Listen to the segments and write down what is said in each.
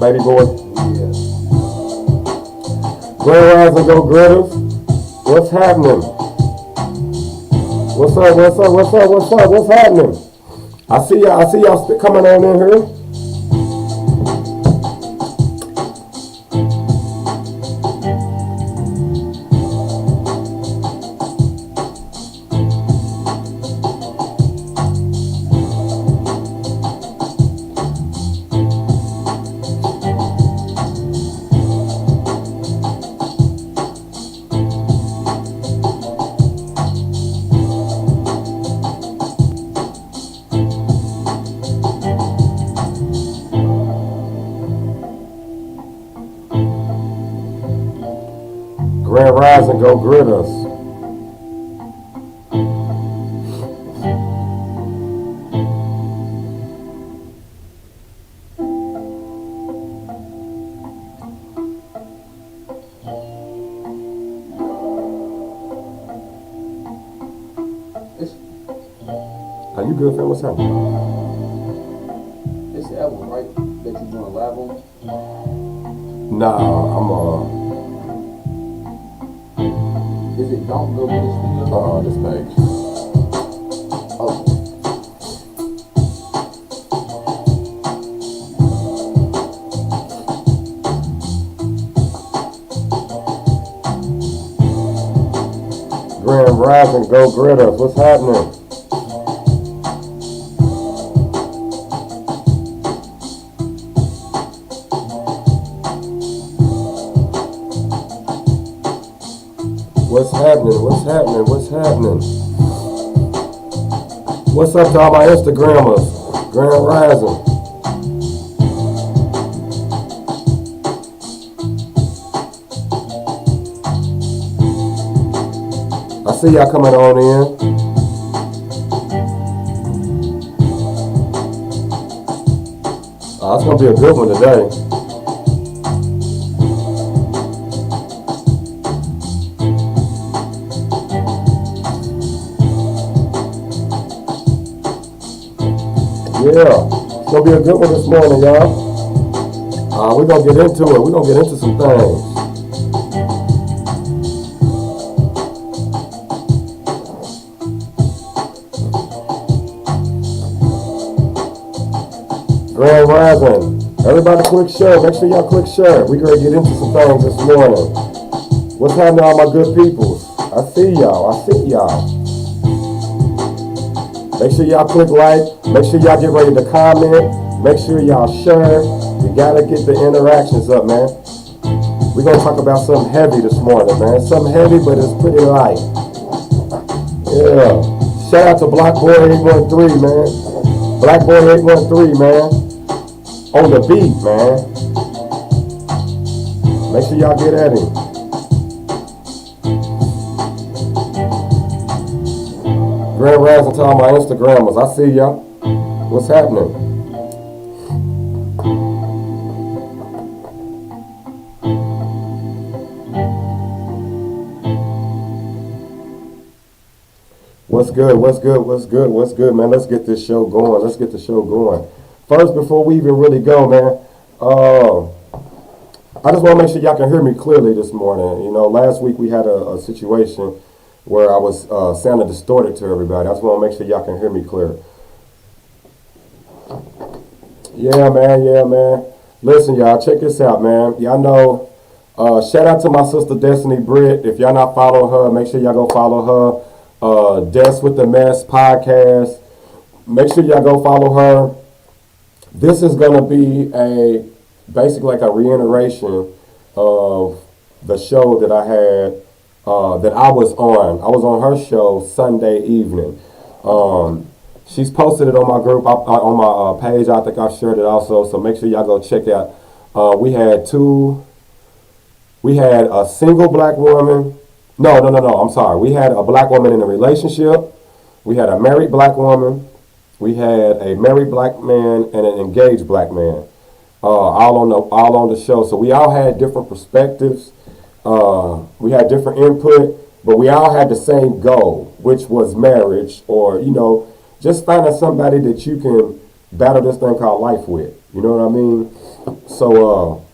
baby boy. Yeah. Grand Rising, go Gritters. What's happening? What's up? What's up? What's up? What's up? What's happening? I see y'all coming on in here. Grand Rising, go Gritters. Are you good, fam? What's happening? It's the album, right? That you doing live on? Nah, Is it Donk go to the studio? this page. Oh. Grand Rising, go Gritters. What's happening? What's happening? What's happening? What's happening? What's up to all my Instagrammers? Grand Rising. I see y'all coming on in. It's gonna be a good one today. Yeah, it's gonna be a good one this morning, y'all. We're gonna get into it. We're gonna get into some things. Grand Rising. Everybody click share. Make sure y'all click share. We're gonna get into some things this morning. What's happening, all my good peoples? I see y'all. I see y'all. Make sure y'all click like. Make sure y'all get ready to comment. Make sure y'all share. We gotta get the interactions up, man. We're gonna talk about something heavy this morning, man. Something heavy, but it's pretty light. Yeah. Shout out to Blackboy813, man. Blackboy813, man. On the beat, man. Make sure y'all get at him. Grand Rising to all my Instagrammers. I see y'all. What's happening? What's good? What's good? What's good? What's good, man? Let's get this show going. Let's get the show going. First, before we even really go, man, I just want to make sure y'all can hear me clearly this morning. You know, last week we had a situation where I was sounding distorted to everybody. I just want to make sure y'all can hear me clear. Yeah, man. Yeah, man. Listen, y'all, check this out, man. Y'all know, shout out to my sister Destiny Britt. If y'all not following her, make sure y'all go follow her. Des with the Mess podcast. Make sure y'all go follow her. This is going to be basically like a reiteration of the show that I had, that I was on. I was on her show Sunday evening. She's posted it on my group, on my page. I think I've shared it also, so make sure y'all go check out. We had a single black woman. No, I'm sorry. We had a black woman in a relationship. We had a married black woman. We had a married black man and an engaged black man, all on the show. So we all had different perspectives. We had different input, but we all had the same goal, which was marriage, or just finding somebody that you can battle this thing called life with. You know what I mean? So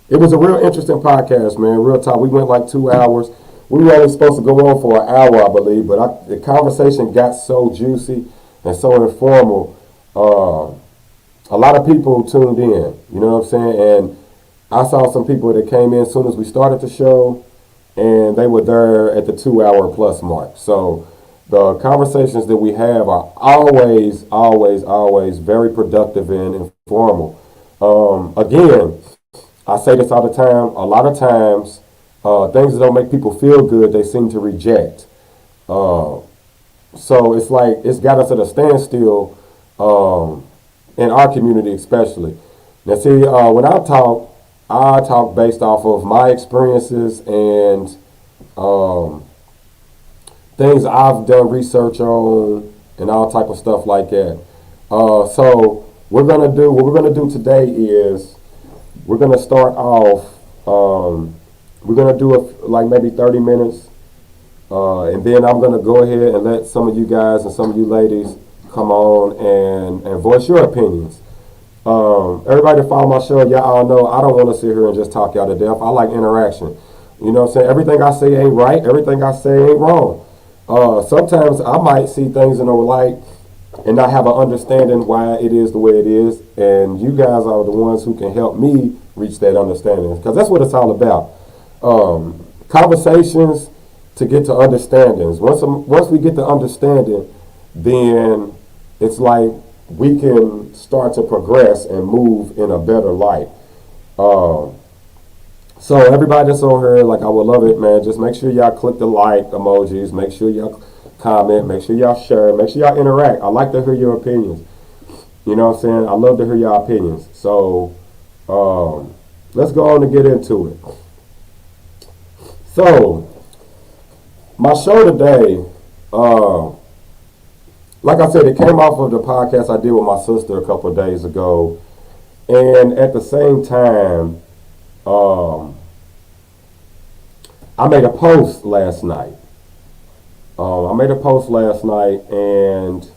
it was a real interesting podcast, man. Real talk. We went like 2 hours. We were only supposed to go on for an hour, I believe, but the conversation got so juicy and so informal. A lot of people tuned in. You know what I'm saying? And I saw some people that came in as soon as we started the show, and they were there at the 2 hour plus mark. So the conversations that we have are always, always, always very productive and informal. Again, I say this all the time. A lot of times, things that don't make people feel good, they seem to reject. So it's like it's got us at a standstill in our community, especially. Now, see, when I talk based off of my experiences and things I've done research on and all type of stuff like that. So what we're gonna do today is we're gonna start off. We're gonna do like maybe 30 minutes, and then I'm gonna go ahead and let some of you guys and some of you ladies come on and voice your opinions. Everybody that follow my show, y'all all know I don't want to sit here and just talk y'all to death. I like interaction. You know what I'm saying? Everything I say ain't right. Everything I say ain't wrong. Sometimes I might see things in a light and not have an understanding why it is the way it is. And you guys are the ones who can help me reach that understanding, because that's what it's all about. Conversations to get to understandings. Once we get to understanding, then it's like we can start to progress and move in a better light. So everybody that's on here, like, I would love it, man. Just make sure y'all click the like emojis. Make sure y'all comment. Make sure y'all share. Make sure y'all interact. I like to hear your opinions. You know what I'm saying? I love to hear your opinions. So let's go on and get into it. So my show today, like I said, it came off of the podcast I did with my sister a couple of days ago. And at the same time, I made a post last night. And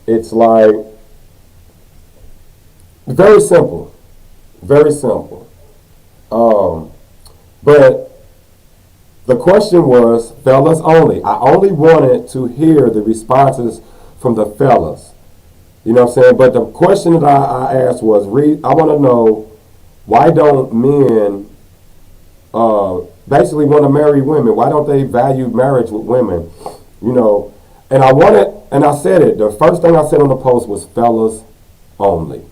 it's like very simple. Very simple. But the question was fellas only. I only wanted to hear the responses from the fellas. You know what I'm saying? But the question that I asked was, I want to know, why don't men basically want to marry women? Why don't they value marriage with women? You know, and I said it. The first thing I said on the post was fellas only.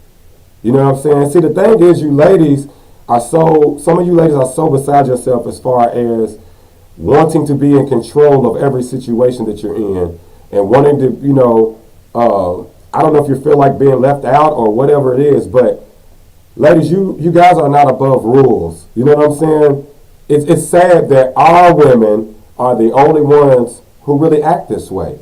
You know what I'm saying? See, the thing is, some of you ladies are so beside yourself as far as wanting to be in control of every situation that you're in and wanting to, you know, I don't know if you feel like being left out or whatever it is, but ladies, you guys are not above rules. You know what I'm saying? It's sad that our women are the only ones who really act this way.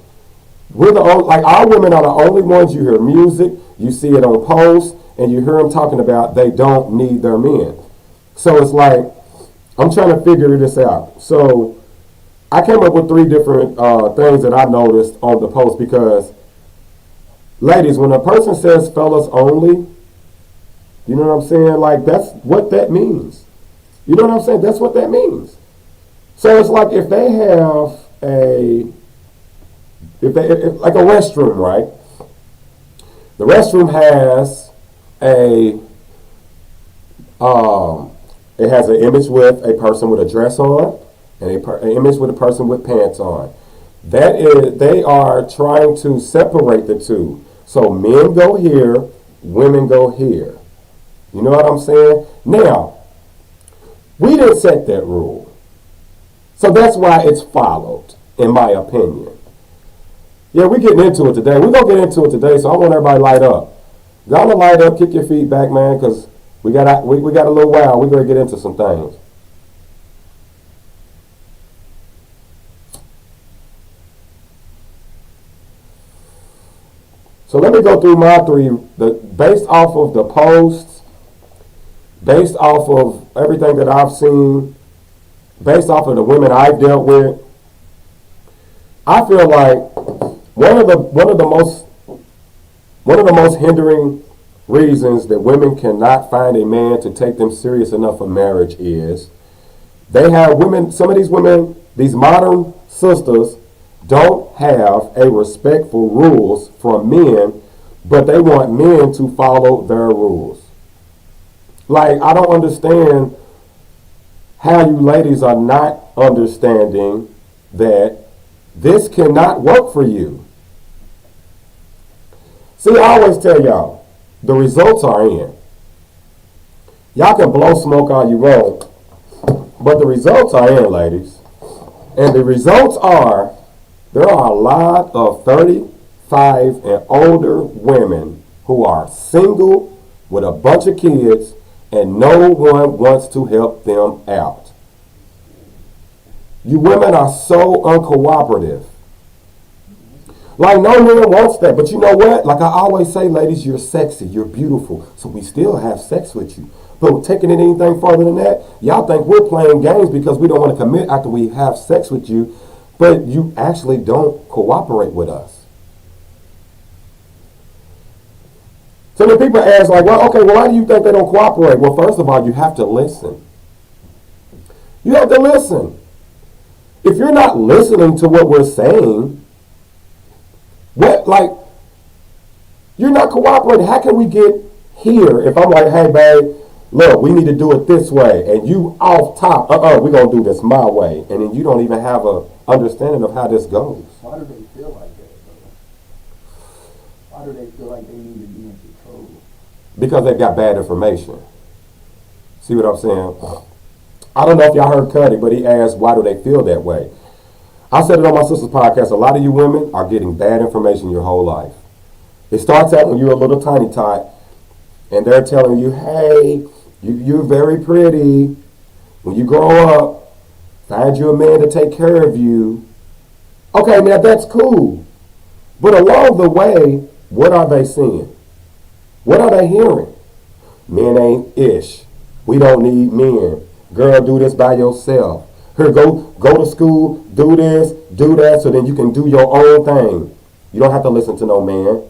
Our women are the only ones you hear music, you see it on posts, and you hear them talking about they don't need their men. So it's like, I'm trying to figure this out. So I came up with 3 different things that I noticed on the post, because ladies, when a person says fellas only, you know what I'm saying? Like, that's what that means. You know what I'm saying? That's what that means. So it's like if they have like a restroom, right? The restroom has it has an image with a person with a dress on and an image with a person with pants on. They are trying to separate the two. So men go here, women go here. You know what I'm saying? Now, we didn't set that rule. So that's why it's followed, in my opinion. Yeah, we're getting into it today. We're going to get into it today, so I want everybody to light up. Go to light up, kick your feet back, man, because we got a little while. We're going to get into some things. So let me go through my 3, based off of the posts, based off of everything that I've seen, based off of the women I've dealt with. I feel like one of the most hindering reasons that women cannot find a man to take them serious enough for marriage is they have women, some of these women, these modern sisters, don't have a respect for rules from men, but they want men to follow their rules. Like, I don't understand how you ladies are not understanding that this cannot work for you. See, I always tell y'all, the results are in. Y'all can blow smoke all you want, but the results are in, ladies. And the results are, there are a lot of 35 and older women who are single with a bunch of kids and no one wants to help them out. You women are so uncooperative. Like, no man wants that, but you know what? Like I always say, ladies, you're sexy, you're beautiful, so we still have sex with you. But taking it anything further than that, y'all think we're playing games because we don't want to commit after we have sex with you, but you actually don't cooperate with us. So then people ask, like, well, okay, well, why do you think they don't cooperate? Well, first of all, you have to listen. You have to listen. If you're not listening to what we're saying, you're not cooperating. How can we get here if I'm like, hey, babe, look, we need to do it this way, and you off top, we're going to do this my way, and then you don't even have a understanding of how this goes. Why do they feel like that, though? Why do they feel like they need to be in control? Because they've got bad information. See what I'm saying? I don't know if y'all heard Cuddy, but he asked, why do they feel that way? I said it on my sister's podcast, a lot of you women are getting bad information your whole life. It starts out when you're a little tiny tot, and they're telling you, hey, you're very pretty. When you grow up, find you a man to take care of you. Okay, now that's cool. But along the way, what are they seeing? What are they hearing? Men ain't ish. We don't need men. Girl, do this by yourself. Here, go to school, do this, do that, so then you can do your own thing. You don't have to listen to no man.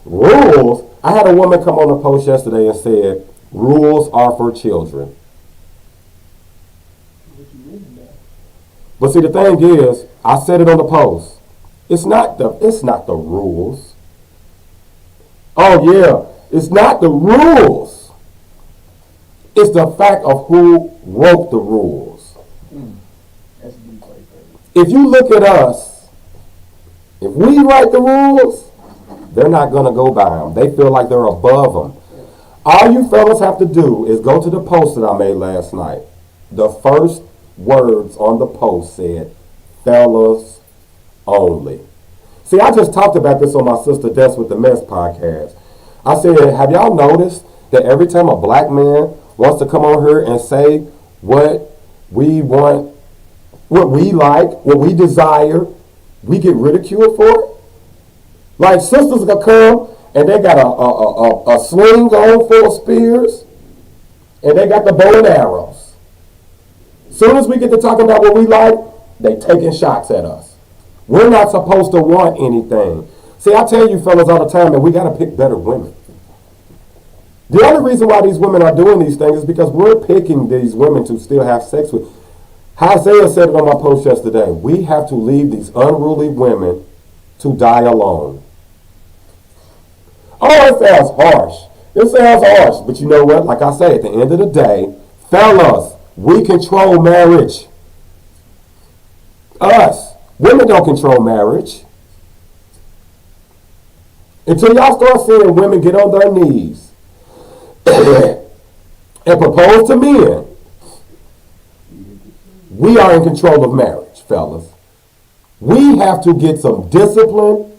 Rules. I had a woman come on the post yesterday and said, rules are for children. But see, the thing is, I said it on the post. It's not the rules. Oh yeah, it's not the rules. It's the fact of who wrote the rules. That's deep right there. If you look at us, if we write the rules, they're not going to go by them. They feel like they're above them. All you fellas have to do is go to the post that I made last night. The first words on the post said, fellas only. See, I just talked about this on my Sister Des with the Mess podcast. I said, have y'all noticed that every time a black man wants to come on here and say what we want, what we like, what we desire, we get ridiculed for it? Like, sisters gonna come and they got a sling on full of spears and they got the bow and arrows. Soon as we get to talking about what we like, they taking shots at us. We're not supposed to want anything. See, I tell you fellas all the time that we got to pick better women. The only reason why these women are doing these things is because we're picking these women to still have sex with. Isaiah said it on my post yesterday. We have to leave these unruly women to die alone. Oh, it sounds harsh. It sounds harsh. But you know what? Like I say, at the end of the day, fellas, we control marriage. Us. Women don't control marriage. Until y'all start seeing women get on their knees and propose to men, we are in control of marriage, fellas. We have to get some discipline.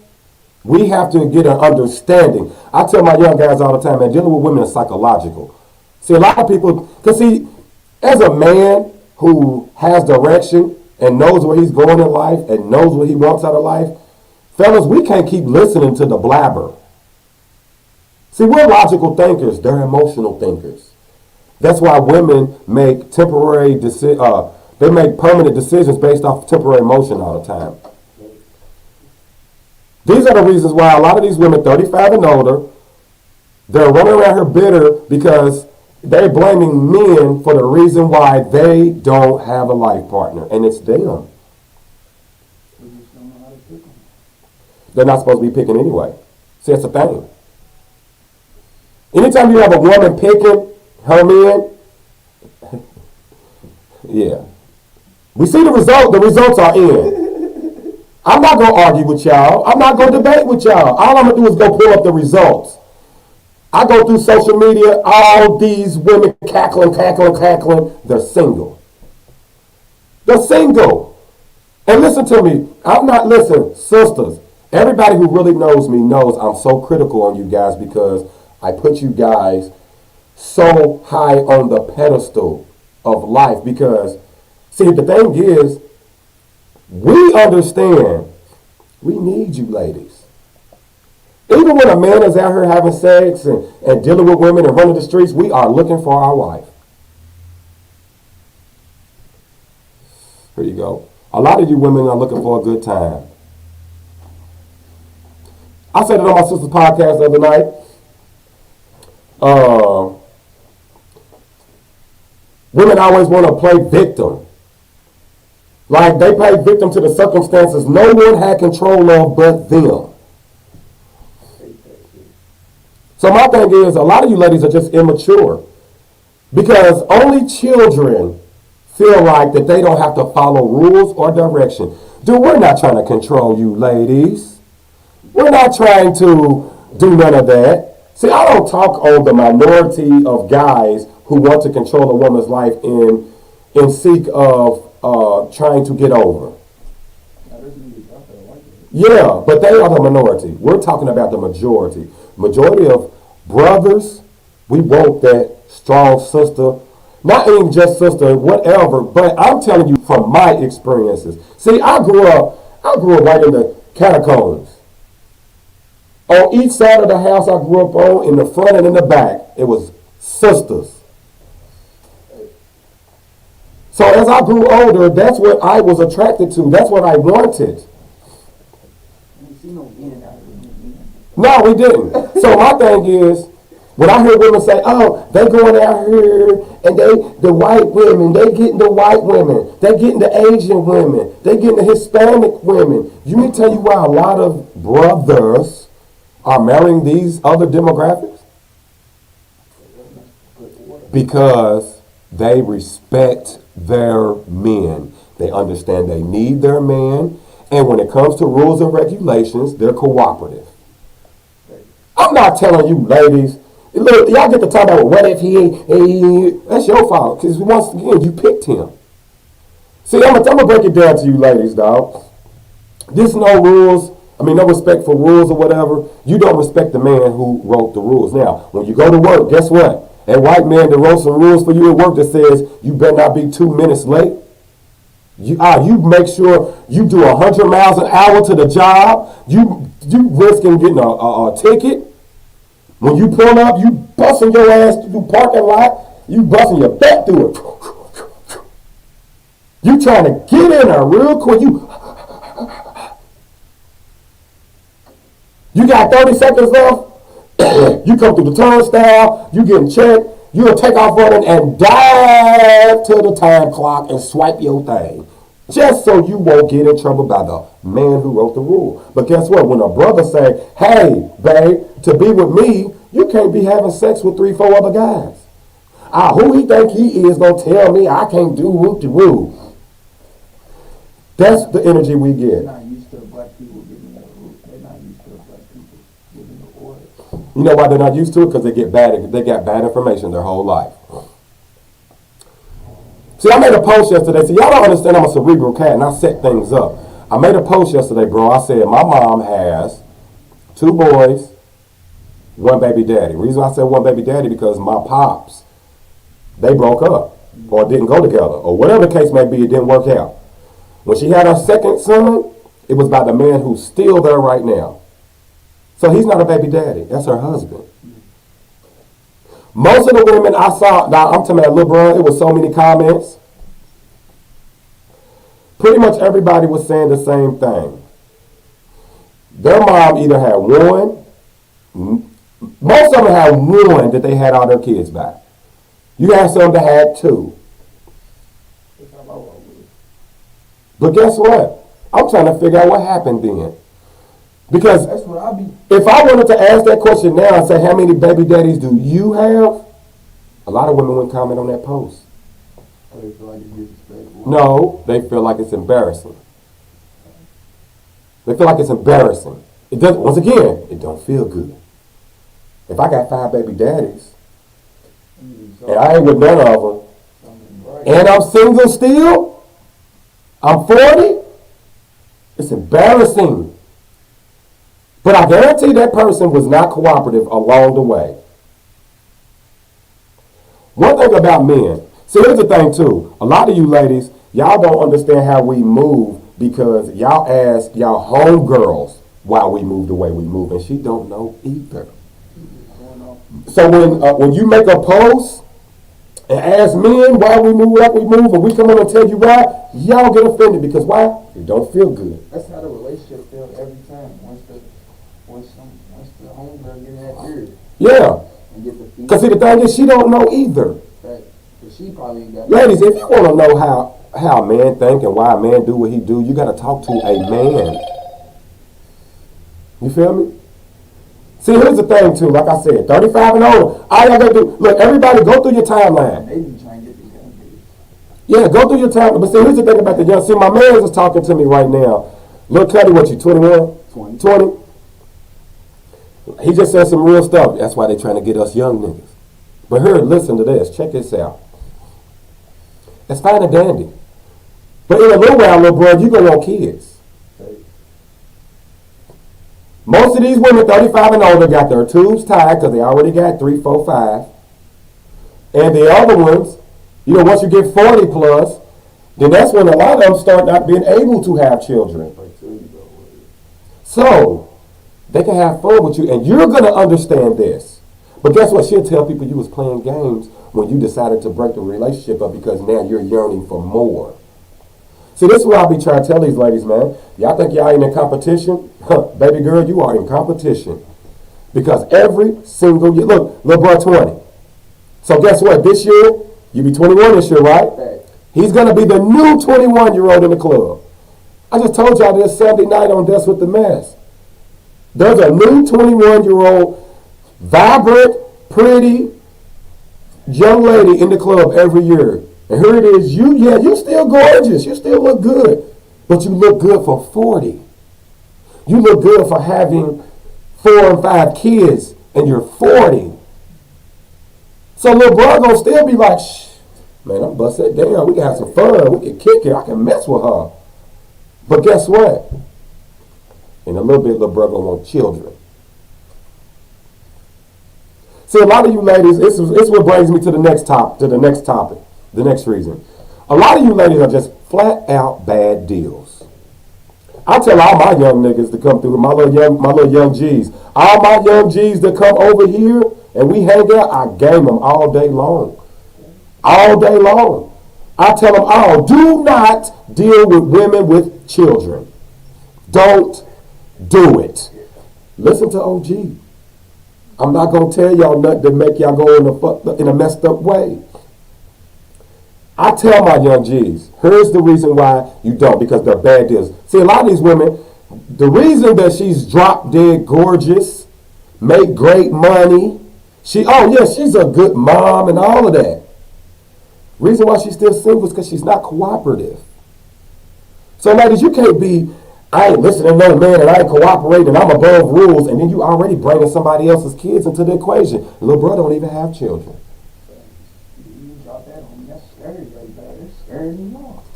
We have to get an understanding. I tell my young guys all the time, man, dealing with women is psychological. See, a lot of people, because see, as a man who has direction and knows where he's going in life and knows what he wants out of life, fellas, we can't keep listening to the blabber. See, we're logical thinkers. They're emotional thinkers. That's why women make permanent decisions based off temporary emotion all the time. These are the reasons why a lot of these women, 35 and older, They're running around here bitter because they're blaming men for the reason why they don't have a life partner, and it's them. We just don't know how to pick them. They're not supposed to be picking anyway. See, it's a thing. Anytime you have a woman picking her men, yeah. We see the result. The results are in. I'm not going to argue with y'all. I'm not going to debate with y'all. All I'm going to do is go pull up the results. I go through social media, all these women cackling. They're single. They're single. And listen to me. Listen, sisters. Everybody who really knows me knows I'm so critical on you guys because I put you guys so high on the pedestal of life because, see, the thing is, we understand we need you ladies. Even when a man is out here having sex and dealing with women and running the streets, we are looking for our wife. Here you go. A lot of you women are looking for a good time. I said it on my sister's podcast the other night. Women always want to play victim. Like they play victim to the circumstances no one had control of but them. So my thing is, a lot of you ladies are just immature because only children feel like that they don't have to follow rules or direction. Dude, we're not trying to control you ladies. We're not trying to do none of that. See, I don't talk on the minority of guys who want to control a woman's life in seek of trying to get over. Yeah, but they are the minority. We're talking about the majority. Majority of brothers, we want that strong sister. Not even just sister, whatever, but I'm telling you from my experiences. See, I grew up right in the catacombs. On each side of the house I grew up on, in the front and in the back, it was sisters. So as I grew older, that's what I was attracted to. That's what I wanted. No, we didn't. So my thing is, when I hear women say, oh, they going out here and the white women, they getting the white women, they getting the Asian women, they getting the Hispanic women. You may tell you why a lot of brothers are marrying these other demographics? Because they respect their men. They understand they need their man. And when it comes to rules and regulations, they're cooperative. I'm not telling you ladies, look, y'all get to talk about what if that's your fault. Because once again, you picked him. See, I'm going to break it down to you ladies, dog. There's no rules. No respect for rules or whatever. You don't respect the man who wrote the rules. Now, when you go to work, guess what? That white man that wrote some rules for you at work that says you better not be 2 minutes late. You make sure you do 100 miles an hour to the job. You risking getting a ticket. When you pull up, you busting your ass through the parking lot. You busting your back through it. You trying to get in there real quick. You got 30 seconds left. You come through the turnstile. You getting checked. You'll take off running and dive to the time clock and swipe your thing. Just so you won't get in trouble by the man who wrote the rule. But guess what? When a brother say, hey, babe, to be with me, you can't be having sex with 3-4 other guys. Who he think he is going to tell me I can't do whoop-de-woo. That's the energy we get. They're not used to black people giving the rule. They're not used to black people giving the order. You know why they're not used to it? Because they got bad information their whole life. See, I made a post yesterday. See, y'all don't understand I'm a cerebral cat and I set things up. I made a post yesterday, bro. I said my mom has 2 boys, 1 baby daddy. The reason I said 1 baby daddy because my pops, they broke up or didn't go together or whatever the case may be, it didn't work out. When she had her second son, it was by the man who's still there right now. So he's not a baby daddy. That's her husband. Most of the women I saw, now I'm talking about LeBron, it was so many comments. Pretty much everybody was saying the same thing. Their mom either had 1, Most of them had one that they had all their kids back. You have some that had two. But guess what? I'm trying to figure out what happened then. Because That's what I be. if I wanted to ask that question now and say, how many baby daddies do you have? A lot of women wouldn't comment on that post. Oh, they feel like it's disrespectful. No, they feel like it's embarrassing. They feel like it's embarrassing. It doesn't. Once again, it don't feel good. If I got 5 baby daddies and I ain't with none of them, and I'm single still, I'm 40, it's embarrassing. But I guarantee that person was not cooperative along the way. One thing about men, see, here's the thing too. A lot of you ladies, y'all don't understand how we move because y'all ask y'all homegirls why we move the way we move, and she don't know either. So when you make a post and ask men why we move like we move, and we come on and tell you why, y'all get offended because why? It don't feel good. That's how the relationship feels every time. Once the homegirl get in that ear Yeah. and get the feedback. Because see, the thing is, she don't know either. Right. But she probably ain't got. Ladies, if you want to know how a man think and why a man do what he do, you got to talk to a man. You feel me? See, here's the thing too. Like I said, 35 and older. All y'all got to do, look, everybody go through your timeline. They be trying to get these young niggas. Yeah, go through your timeline. But see, here's the thing about the young. See, my man is talking to me right now. Lil Cuddy, what you, 21? 20? He just said some real stuff. That's why they trying to get us young niggas. But here, listen to this. Check this out. It's fine and dandy. But in a little while, little bro, you gonna want kids. Most of these women, 35 and older, got their tubes tied because they already got 3, 4, 5. And the other ones, once you get 40 plus, then that's when a lot of them start not being able to have children. So, they can have fun with you, and you're going to understand this. But guess what? She'll tell people you was playing games when you decided to break the relationship up because now you're yearning for more. See, this is what I'll be trying to tell these ladies, man. Y'all think y'all ain't in competition? Baby girl, you are in competition. Because every single year, look, little boy 20. So guess what? This year, you be 21 this year, right? He's going to be the new 21-year-old in the club. I just told y'all this Sunday night on Desk with the Mess. There's a new 21-year-old, vibrant, pretty, young lady in the club every year. And here it is, you still gorgeous, you still look good, but you look good for 40. You look good for having 4 and 5 kids, and you're 40. So little bro gonna still be like, shh, man, I'm bust that down, we can have some fun, we can kick it, I can mess with her. But guess what? In a little bit, little bro gonna want children. See, a lot of you ladies, this is what brings me to the next topic, the next reason. A lot of you ladies are just flat out bad deals. I tell all my young niggas to come through, my little young G's. All my young G's that come over here and we hang out, I game them all day long. All day long. I tell them all, do not deal with women with children. Don't do it. Listen to OG. I'm not going to tell y'all nothing to make y'all go in a messed up way. I tell my young G's, here's the reason why you don't, because they're bad deals. See, a lot of these women, the reason that she's drop dead gorgeous, make great money, she's a good mom and all of that. Reason why she's still single is because she's not cooperative. So ladies, you can't be, I ain't listening to no man and I ain't cooperating and I'm above rules, and then you already bringing somebody else's kids into the equation. Little brother don't even have children.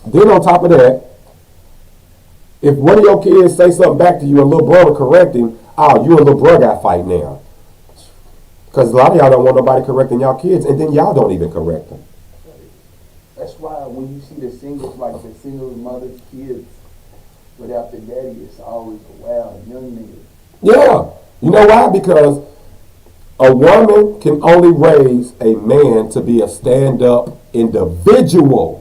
Then on top of that, if one of your kids say something back to you and little brother correct him, you and little brother got fight now. Because a lot of y'all don't want nobody correcting y'all kids, and then y'all don't even correct them. That's why when you see the singles, like the single mother's kids without the daddy, it's always a wild young nigga. Yeah. You know why? Because a woman can only raise a man to be a stand-up individual.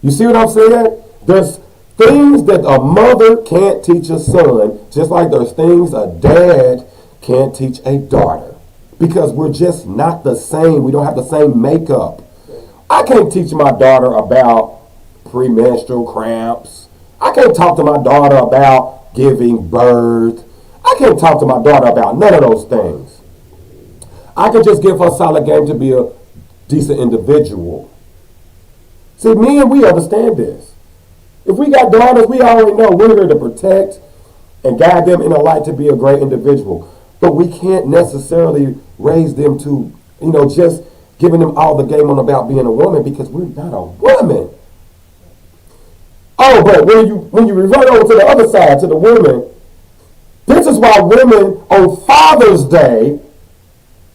You see what I'm saying? There's things that a mother can't teach a son, just like there's things a dad can't teach a daughter because we're just not the same. We don't have the same makeup. I can't teach my daughter about premenstrual cramps. I can't talk to my daughter about giving birth. I can't talk to my daughter about none of those things. I can just give her a solid game to be a decent individual. See, we understand this. If we got daughters, we already know we're here to protect and guide them in a light to be a great individual. But we can't necessarily raise them to, just giving them all the game on about being a woman because we're not a woman. Oh, but when you revert over to the other side, to the women, this is why women on Father's Day,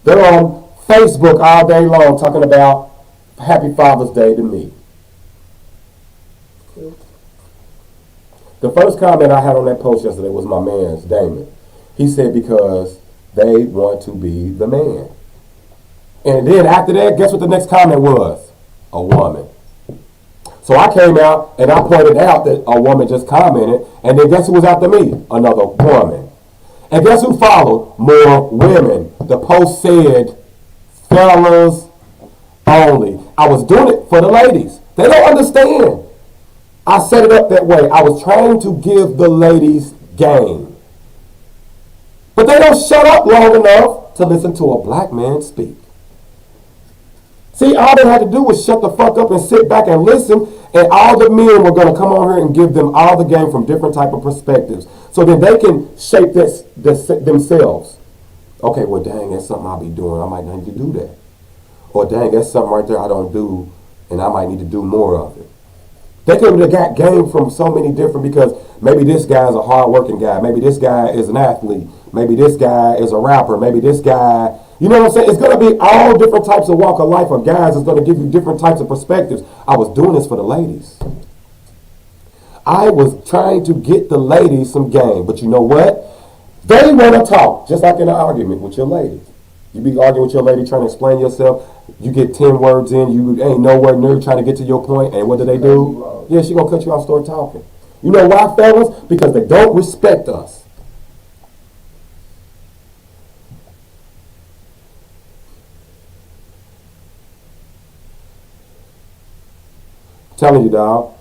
they're on Facebook all day long talking about Happy Father's Day to me. The first comment I had on that post yesterday was my man's, Damon. He said because they want to be the man. And then after that, guess what the next comment was? A woman. So I came out and I pointed out that a woman just commented, and then guess who was after me? Another woman. And guess who followed? More women. The post said, fellas only. I was doing it for the ladies. They don't understand. I set it up that way. I was trying to give the ladies game. But they don't shut up long enough to listen to a black man speak. See, all they had to do was shut the fuck up and sit back and listen, and all the men were going to come on here and give them all the game from different type of perspectives so that they can shape this themselves. Okay, well, dang, that's something I'll be doing. I might not need to do that. Or, dang, that's something right there I don't do, and I might need to do more of it. They could have got game from so many different, because maybe this guy is a hard-working guy. Maybe this guy is an athlete. Maybe this guy is a rapper. Maybe this guy, you know what I'm saying? It's going to be all different types of walk of life of guys. It's going to give you different types of perspectives. I was doing this for the ladies. I was trying to get the ladies some game. But you know what? They want to talk, just like in an argument with your lady. You be arguing with your lady trying to explain yourself. You get 10 words in. You ain't nowhere near trying to get to your point. And what do? Yeah, she going to cut you off, start talking. You know why, fellas? Because they don't respect us. Telling you, dog.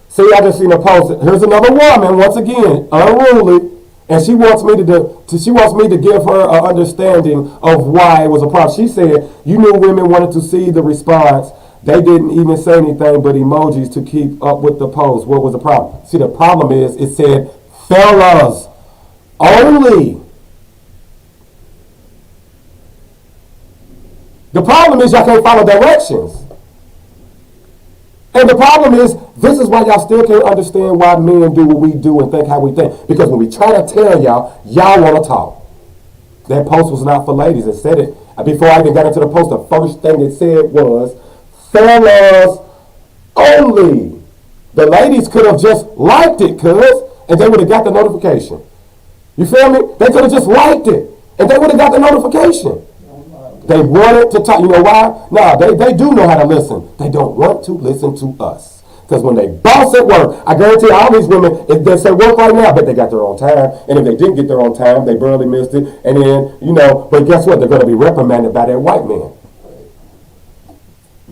See, I just seen a post. Here's another woman, once again, unruly, and she wants me to give her an understanding of why it was a problem. She said, you knew women wanted to see the response. They didn't even say anything but emojis to keep up with the post. What was the problem? See, the problem is it said, fellas only. The problem is y'all can't follow directions. And the problem is, this is why y'all still can't understand why men do what we do and think how we think. Because when we try to tell y'all, y'all want to talk. That post was not for ladies. It said it. Before I even got into the post, the first thing it said was, fellas only. The ladies could have just liked it, and they would have got the notification. You feel me? They could have just liked it, and they would have got the notification. They wanted to talk. You know why? No, they do know how to listen. They don't want to listen to us. Because when they boss at work, I guarantee all these women, if they say work right now, I bet they got their own time. And if they didn't get their own time, they barely missed it. And then, but guess what? They're going to be reprimanded by that white man.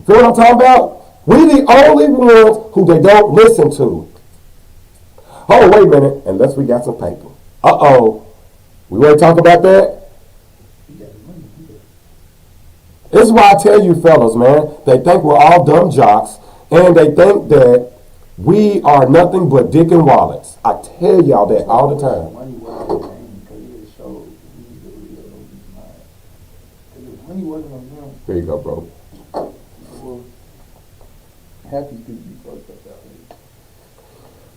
Feel what I'm talking about? We the only ones who they don't listen to. Oh, wait a minute. Unless we got some paper. Uh-oh. We want to talk about that? This is why I tell you fellas, man, they think we're all dumb jocks, and they think that we are nothing but dick and wallets. I tell y'all that all the time. Here you go, bro.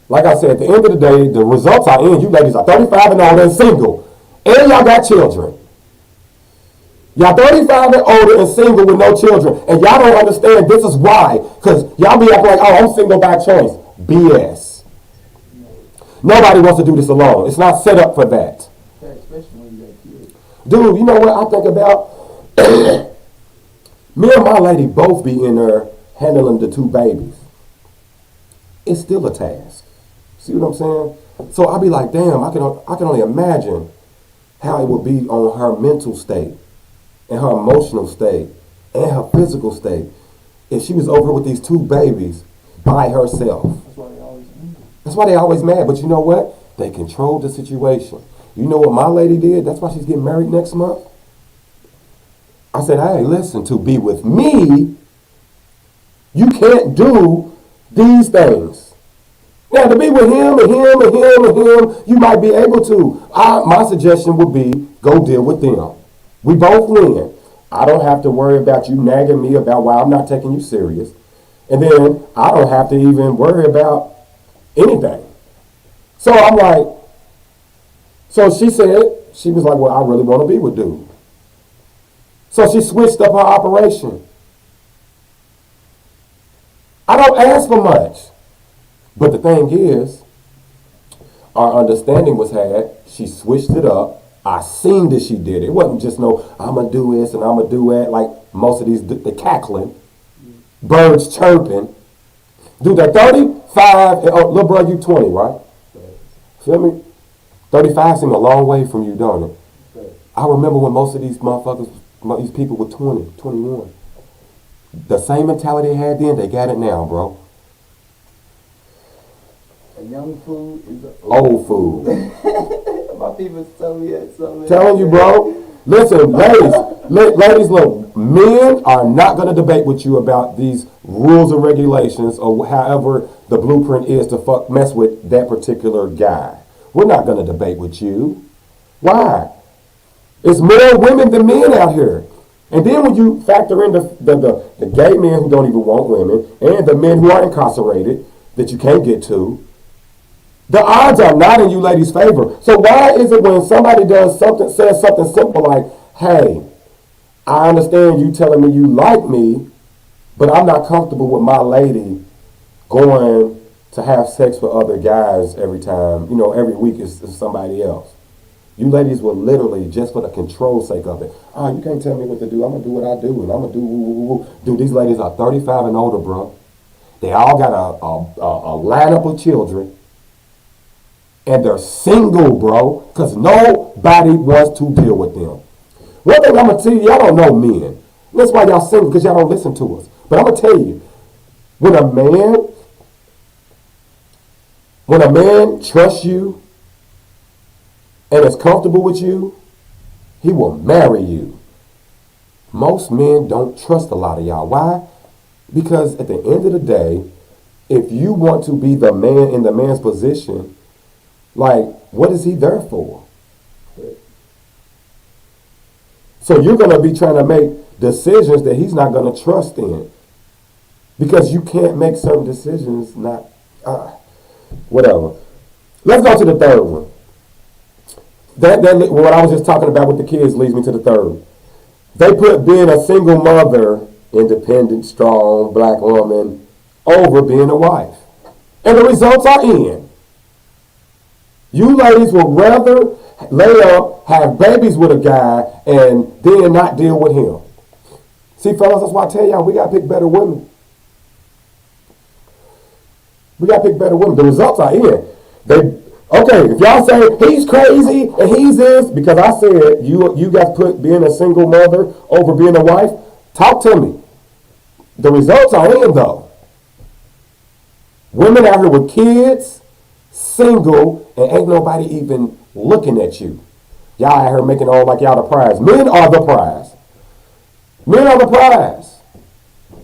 Like I said, at the end of the day, the results are in. You ladies are 35 and older and single, and y'all got children. Y'all 35 and older and single with no children. And y'all don't understand this is why. Because y'all be acting like, oh, I'm single by choice. BS. Nobody wants to do this alone. It's not set up for that. Especially when you got kids. Dude, you know what I think about? Me and my lady both be in there handling the 2 babies. It's still a task. See what I'm saying? So I be like, damn, I can only imagine how it would be on her mental state and her emotional state and her physical state if she was over with these two babies by herself. That's why they always angry. That's why they always mad. But you know what? They controlled the situation. You know what my lady did? That's why she's getting married next month. I said, hey, listen, to be with me, you can't do these things. Now, to be with him and him and him and him, you might be able to. My suggestion would be go deal with them. We both win. I don't have to worry about you nagging me about why I'm not taking you serious. And then I don't have to even worry about anything. So I'm like, so she said, she was like, well, I really want to be with dude. So she switched up her operation. I don't ask for much. But the thing is, our understanding was had. She switched it up. I seen that she did it. It wasn't just no, I'm going to do this and I'm going to do that, like most of these, the cackling, birds chirping. Dude, they're 35, and, oh, little bro, you 20, right? Feel me? 35 seem a long way from you, don't it? I remember when most of these motherfuckers, these people were 20, 21. The same mentality they had then, they got it now, bro. A young food is an Old food. My people tell me that. Telling you, bro. Listen, ladies, look, men are not going to debate with you about these rules and regulations or however the blueprint is to mess with that particular guy. We're not going to debate with you. Why? It's more women than men out here. And then when you factor in the gay men who don't even want women and the men who are incarcerated that you can't get to, the odds are not in you ladies' favor. So why is it when somebody says something simple like, hey, I understand you telling me you like me, but I'm not comfortable with my lady going to have sex with other guys every time, every week is somebody else. You ladies will literally, just for the control sake of it, you can't tell me what to do. I'm going to do what I do, and I'm going to do woo. Dude, these ladies are 35 and older, bro. They all got a lineup of children. And they're single, bro, because nobody wants to deal with them. One thing I'm going to tell you, y'all don't know men. That's why y'all single, because y'all don't listen to us. But I'm going to tell you, when a man trusts you and is comfortable with you, he will marry you. Most men don't trust a lot of y'all. Why? Because at the end of the day, if you want to be the man in the man's position, like, what is he there for? So you're going to be trying to make decisions that he's not going to trust in. Because you can't make certain decisions whatever. Let's go to the third one. That what I was just talking about with the kids leads me to the third. They put being a single mother, independent, strong, black woman, over being a wife. And the results are in. You ladies would rather lay up, have babies with a guy, and then not deal with him. See, fellas, that's why I tell y'all, we got to pick better women. We got to pick better women. The results are in. Okay, if y'all say he's crazy and he's this, because I said you guys put being a single mother over being a wife, talk to me. The results are in, though. Women out here with kids, single, and ain't nobody even looking at you. Y'all out here making all like y'all the prize. Men are the prize. Men are the prize.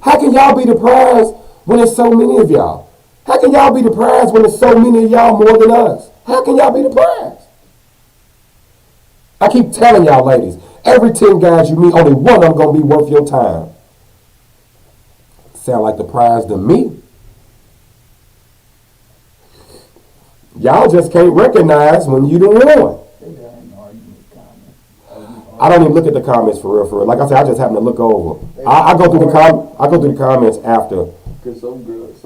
How can y'all be the prize when there's so many of y'all? How can y'all be the prize when there's so many of y'all more than us? How can y'all be the prize? I keep telling y'all ladies, every 10 guys you meet, only one of them going to be worth your time. Sound like the prize to me. Y'all just can't recognize when you the one. I don't even look at the comments for real. Like I said, I just happen to look over. I go through the comments after. Because some girls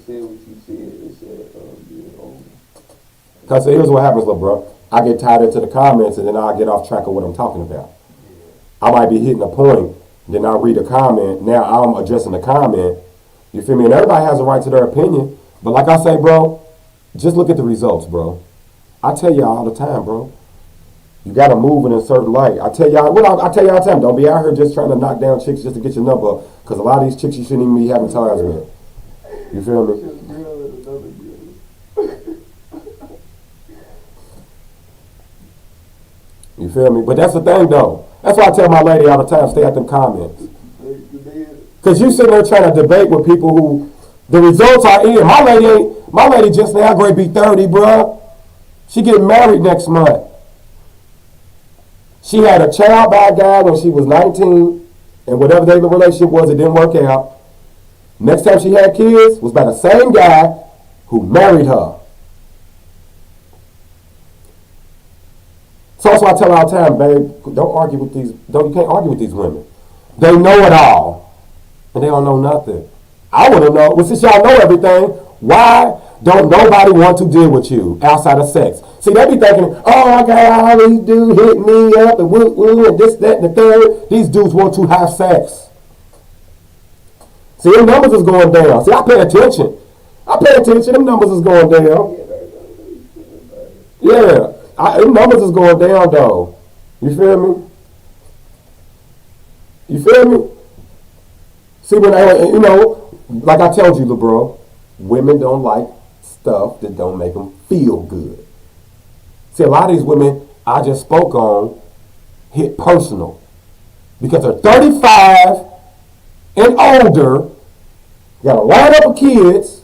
said what you said. They said, Because here's what happens, little bro. I get tied into the comments and then I get off track of what I'm talking about. I might be hitting a point, then I'll read a comment. Now I'm addressing the comment. You feel me? And everybody has a right to their opinion. But like I say, bro, just look at the results, bro. I tell y'all all the time, bro. You gotta move in a certain light. I tell y'all all the time, don't be out here just trying to knock down chicks just to get your number. Because a lot of these chicks you shouldn't even be having times with. You feel me? Just girl and another girl. You feel me? But that's the thing though. That's why I tell my lady all the time, stay at them comments. Because you sitting there trying to debate with people who the results are in. My lady just now going to be 30, bruh. She getting married next month. She had a child by a guy when she was 19, and whatever the relationship was, it didn't work out. Next time she had kids was by the same guy who married her. So that's why I tell her all the time, babe, you can't argue with these women. They know it all, and they don't know nothing. I want to know, well, since y'all know everything, why don't nobody want to deal with you outside of sex? See, they be thinking, oh, I got all these dudes hit me up and woo, and this, that, and the third. These dudes want to have sex. See, them numbers is going down. See, I pay attention. Them numbers is going down. Yeah, them numbers is going down, though. You feel me? See, like I told you, LeBron, women don't like stuff that don't make them feel good. See, a lot of these women I just spoke on hit personal because they're 35 and older, got a lineup of kids.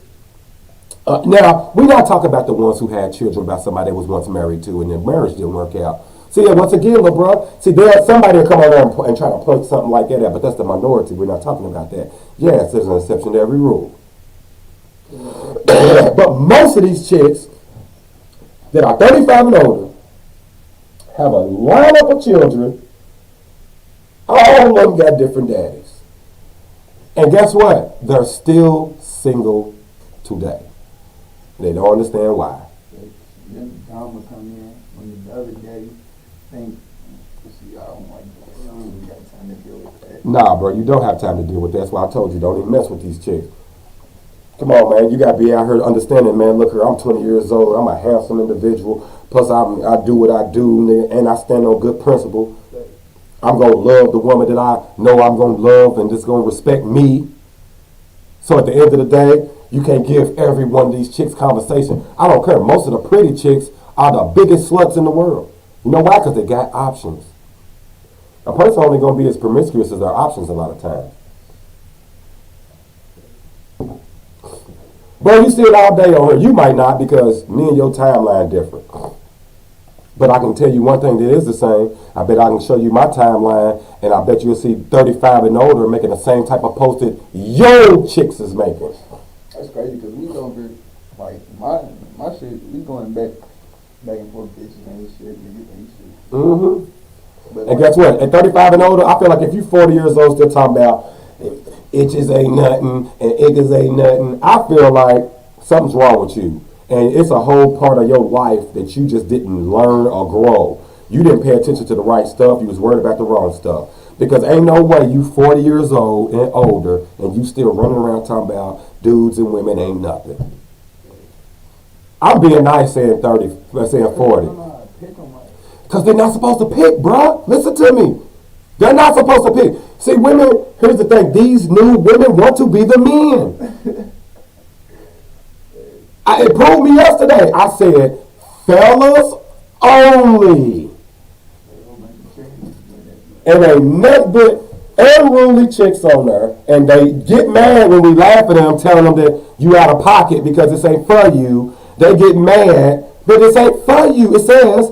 Now, we're not talking about the ones who had children by somebody they was once married to and their marriage didn't work out. See, once again, LeBron, somebody will come on there and try to plug something like that out, but that's the minority. We're not talking about that. Yes, there's an exception to every rule. But most of these chicks that are 35 and older have a lineup of children. All of them got different daddies. And guess what? They're still single today. They don't understand why. Then the drama come in when the other daddy think, see, I don't like that. You don't even got time to deal with that. Nah, bro, you don't have time to deal with that. That's why I told you, don't even mess with these chicks. Come on, man. You got to be out here understanding, man. Look here, I'm 20 years old. I'm a handsome individual. Plus, I do what I do, and I stand on good principle. I'm going to love the woman that I know I'm going to love and just going to respect me. So at the end of the day, you can't give every one of these chicks conversation. I don't care. Most of the pretty chicks are the biggest sluts in the world. You know why? Because they got options. A person only going to be as promiscuous as their options a lot of times. Bro, you see it all day on her. You might not because me and your timeline different. But I can tell you one thing that is the same. I bet I can show you my timeline, and I bet you'll see 35 and older making the same type of post that your chicks is making. That's crazy because we don't be, like, my shit, we going back and forth bitches and shit, niggas and shit. Mm-hmm. But And guess what? At 35 and older, I feel like if you 40 years old still talking about itches ain't nothing and iggers ain't nothing, I feel like something's wrong with you. And it's a whole part of your life that you just didn't learn or grow. You didn't pay attention to the right stuff. You was worried about the wrong stuff. Because ain't no way you 40 years old and older and you still running around talking about dudes and women ain't nothing. I'm being nice saying 30, saying 40. Because they're not supposed to pick, bruh. Listen to me. They're not supposed to pick. See, women, here's the thing. These new women want to be the men. It proved me yesterday. I said, fellas only. And ain't nothing but unruly chicks on there. And they get mad when we laugh at them, telling them that you out of pocket because this ain't for you. They get mad, but this ain't for you. It says,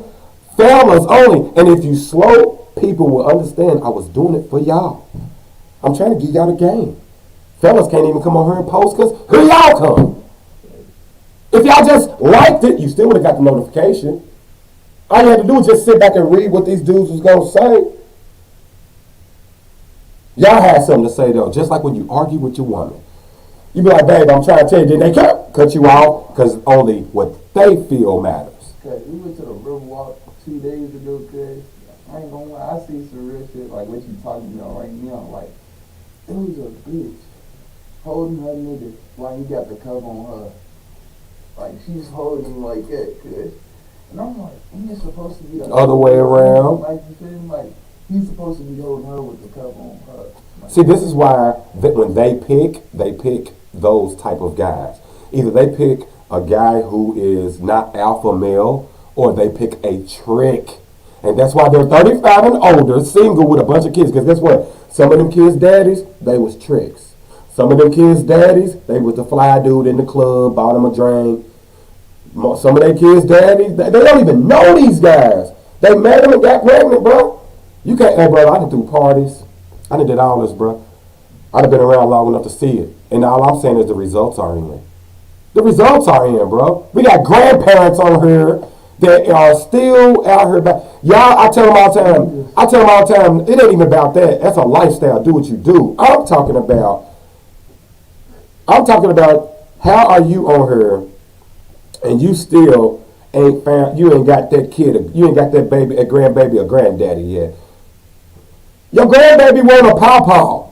fellas only. And if you slow, people will understand I was doing it for y'all. I'm trying to give y'all the game. Fellas can't even come on here and post because here y'all come. If y'all just liked it, you still would have got the notification. All you had to do was just sit back and read what these dudes was going to say. Y'all had something to say, though, just like when you argue with your woman. You be like, babe, I'm trying to tell you, then they cut you off because only what they feel matters. Cause we went to the river walk 2 days ago, cause I ain't gonna lie, I see some real shit like what you talking about right now. Like, it was a bitch holding her nigga while he got the cover on her. Like, she's holding him like that, cuz. And I'm like, he's supposed to be the Other way around. Like, you feel me? Like, he's supposed to be holding her with the cover on her. Like, See, this is why when they pick those type of guys. Either they pick a guy who is not alpha male, or they pick a trick. And that's why they're 35 and older, single with a bunch of kids. Because guess what? Some of them kids' daddies, they was tricks. Some of them kids' daddies, they was the fly dude in the club, bought them a drink. Some of their kids' daddies, they don't even know these guys. They met them and got pregnant, bro. You can't, hey, bro, I done threw parties. I done did all this, bro. I done been around long enough to see it. And all I'm saying is the results are in. The results are in, bro. We got grandparents on here that are still out here. Y'all, I tell them all the time, it ain't even about that. That's a lifestyle. Do what you do. I'm talking about how are you on here and you still ain't found, you ain't got that kid, you ain't got that baby, a grandbaby or granddaddy yet. Your grandbaby want a pawpaw.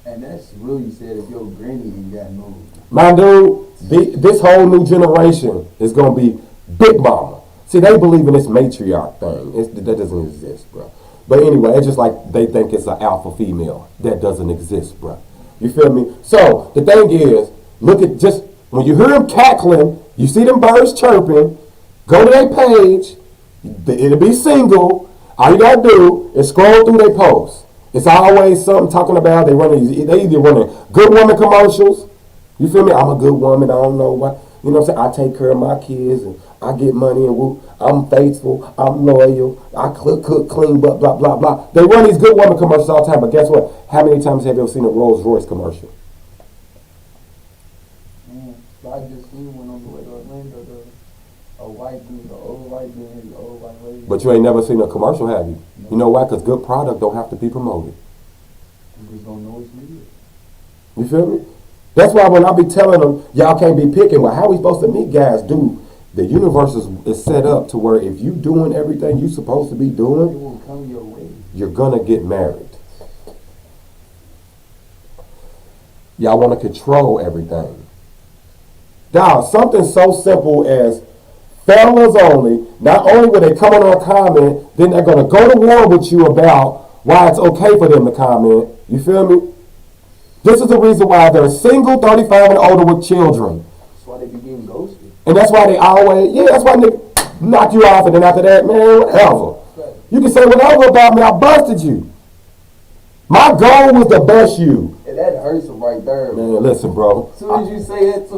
and that's really sad if your granny ain't got no. My dude, this whole new generation is going to be big mama. See, they believe in this matriarch thing. That doesn't exist, bro. But anyway, it's just like they think it's an alpha female. That doesn't exist, bro. You feel me? So, the thing is, look at just, when you hear them cackling, you see them birds chirping, go to their page, it'll be single. All you got to do is scroll through their posts. It's always something talking about, they either running good woman commercials. You feel me? I'm a good woman. I don't know what. You know what I'm saying? I take care of my kids and I get money and woo. I'm faithful. I'm loyal. I cook, clean, blah, blah, blah, blah. They run these good woman commercials all the time, but guess what? How many times have you ever seen a Rolls Royce commercial? I just seen one on the way to Orlando, a white dude, the old white dude, the old white lady. But you ain't never seen a commercial, have you? No. You know why? Because good product don't have to be promoted. You just don't know it's needed. You feel me? That's why when I be telling them, y'all can't be picking, well, how we supposed to meet guys? Dude, the universe is set up to where if you doing everything you supposed to be It doing, will come your way. you're going to get married. Y'all want to control everything. Dog, something so simple as fellas only, not only will they come on a comment, then they're going to go to war with you about why it's okay for them to comment. You feel me? This is the reason why they're single, 35 and older with children. That's why they be getting ghosted. And that's why they always, that's why they knock you off, and then after that, man, whatever. Right. You can say whatever about me, I busted you. My goal was to bust you. And that hurts them right there. Man, listen, bro. As soon as you say it,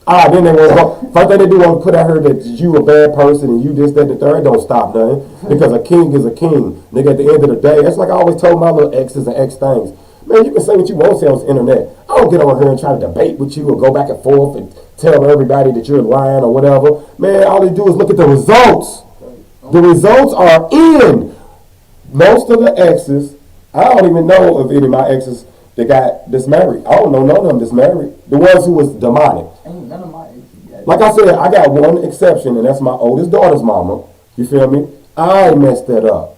Then they want first thing they do want to put out here that you a bad person and you this, that, and the third. Don't stop nothing. Because a king is a king. Nigga, at the end of the day, that's like I always told my little exes and ex things. Man, you can say what you want to say on the internet. I don't get on here and try to debate with you or go back and forth and tell everybody that you're lying or whatever. Man, all they do is look at the results. The results are in. Most of the exes, I don't even know of any of my exes that got this married. I don't know none of them that's married. The ones who was demonic. ain't none of my exes got Like I said, I got one exception, and that's my oldest daughter's mama. You feel me? I messed that up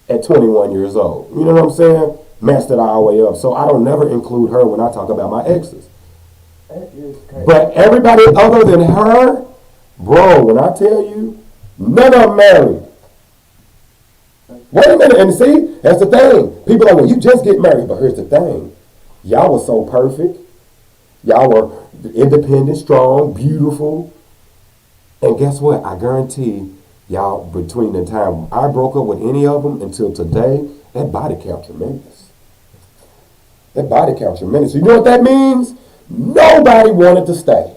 at 21 years old. You know what I'm saying? Messed it all the way up. So I don't never include her when I talk about my exes. That is crazy. But everybody other than her, bro, when I tell you, none of them married. Wait a minute, and see, that's the thing. People are like, well, you just get married. But here's the thing. Y'all were so perfect. Y'all were independent, strong, beautiful. And guess what? I guarantee y'all, between the time I broke up with any of them until today, that body count tremendous. That body count tremendous. You know what that means? Nobody wanted to stay.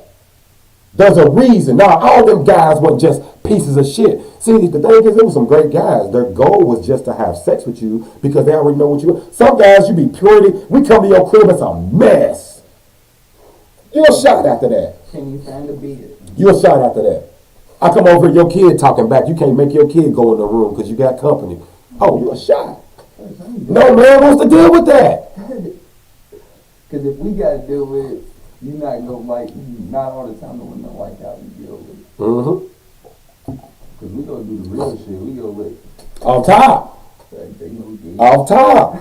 There's a reason. Now, all them guys weren't just pieces of shit. See, the thing is, there were some great guys. Their goal was just to have sex with you because they already know what you want. Some guys, you be purity. We come to your crib, it's a mess. You're a shot after that. Can you find a bed? You're a shot after that. I come over, your kid talking back. You can't make your kid go in the room because you got company. Oh, you're a shot. No man wants to deal with that. Because if we got to deal with it, you're not going to like, not all the time the women like how we deal with it. Mm-hmm. Because we going to do the real shit. We going to let. Off top. Off top.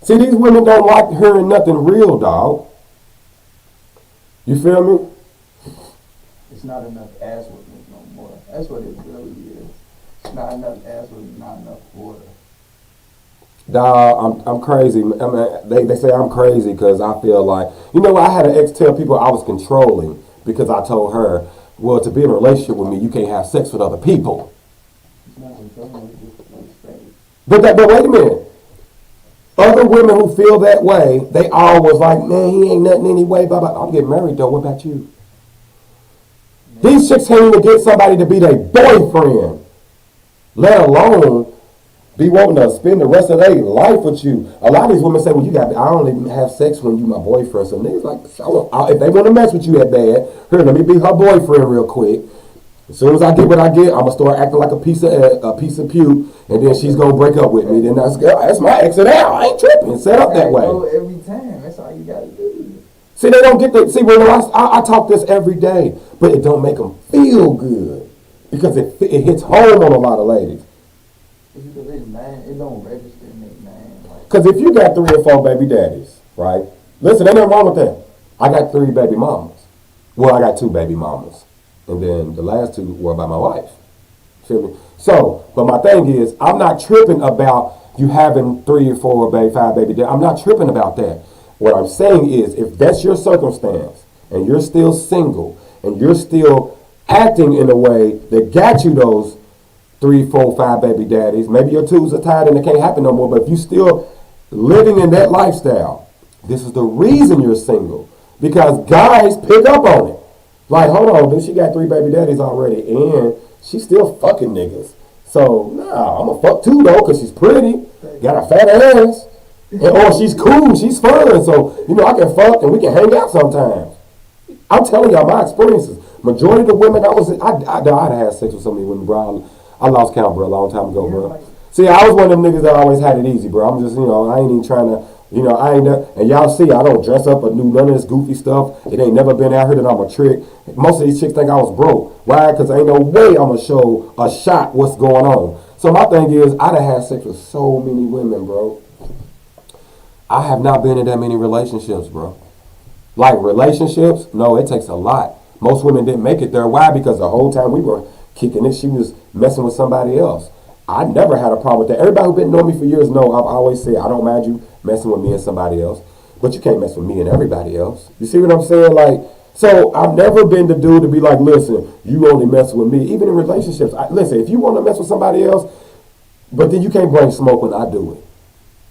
See, these women don't like hearing nothing real, dog. You feel me? It's not enough ass whoopings no more. That's what it really is. It's not enough ass with not enough water. Dawg, I'm crazy. I mean, they say I'm crazy because I feel like, I had an ex tell people I was controlling because I told her, well, to be in a relationship with me, you can't have sex with other people. It's not controlling, it's just like space. But wait a minute. Other women who feel that way, they always like, man, he ain't nothing anyway. Blah, blah. I'm getting married though. What about you? These chicks can't even get somebody to be their boyfriend, let alone be wanting to spend the rest of their life with you. A lot of these women say, well, I only have sex when you my boyfriend. So niggas like, if they want to mess with you that bad, here, let me be her boyfriend real quick. As soon as I get what I get, I'm going to start acting like a piece of puke, and then she's going to break up with me. Then that's my exit out. I ain't tripping. Set up that way. Every time. That's all you got to do. See, they don't get that. See, I talk this every day, but it don't make them feel good because it hits home on a lot of ladies. Because it don't register in their mind. Because if you got 3 or 4 baby daddies, right? Listen, ain't nothing wrong with that. I got 3 baby mamas. Well, I got 2 baby mamas. And then the last 2 were by my wife. Feel me? So, but my thing is, I'm not tripping about you having 3 or 4 baby, 5 baby daddies. I'm not tripping about that. What I'm saying is, if that's your circumstance, and you're still single, and you're still acting in a way that got you those 3, 4, 5 baby daddies, maybe your 2s are tired and it can't happen no more, but if you still living in that lifestyle, this is the reason you're single. Because guys pick up on it. Like, hold on, dude, she got 3 baby daddies already, and she's still fucking niggas. So, nah, I'm gonna fuck 2 though, because she's pretty, got a fat ass, or she's cool, she's fun, so, I can fuck and we can hang out sometimes. I'm telling y'all my experiences. Majority of the women I'd had sex with so many women, bro. I lost count, bro, a long time ago, bro. See, I was one of them niggas that always had it easy, bro. I'm just, I ain't even trying to, and y'all see, I don't dress up or do none of this goofy stuff. It ain't never been out here that I'm a trick. Most of these chicks think I was broke. Why? Because ain't no way I'm going to show a shot what's going on. So my thing is, I done had sex with so many women, bro. I have not been in that many relationships, bro. Like relationships, no, it takes a lot. Most women didn't make it there. Why? Because the whole time we were kicking it, she was messing with somebody else. I never had a problem with that. Everybody who been knowing me for years know I've always said I don't mind you messing with me and somebody else, but you can't mess with me and everybody else. You see what I'm saying? Like, so I've never been the dude to be like, listen, you only mess with me. Even in relationships, listen, if you want to mess with somebody else, but then you can't bring smoke when I do it.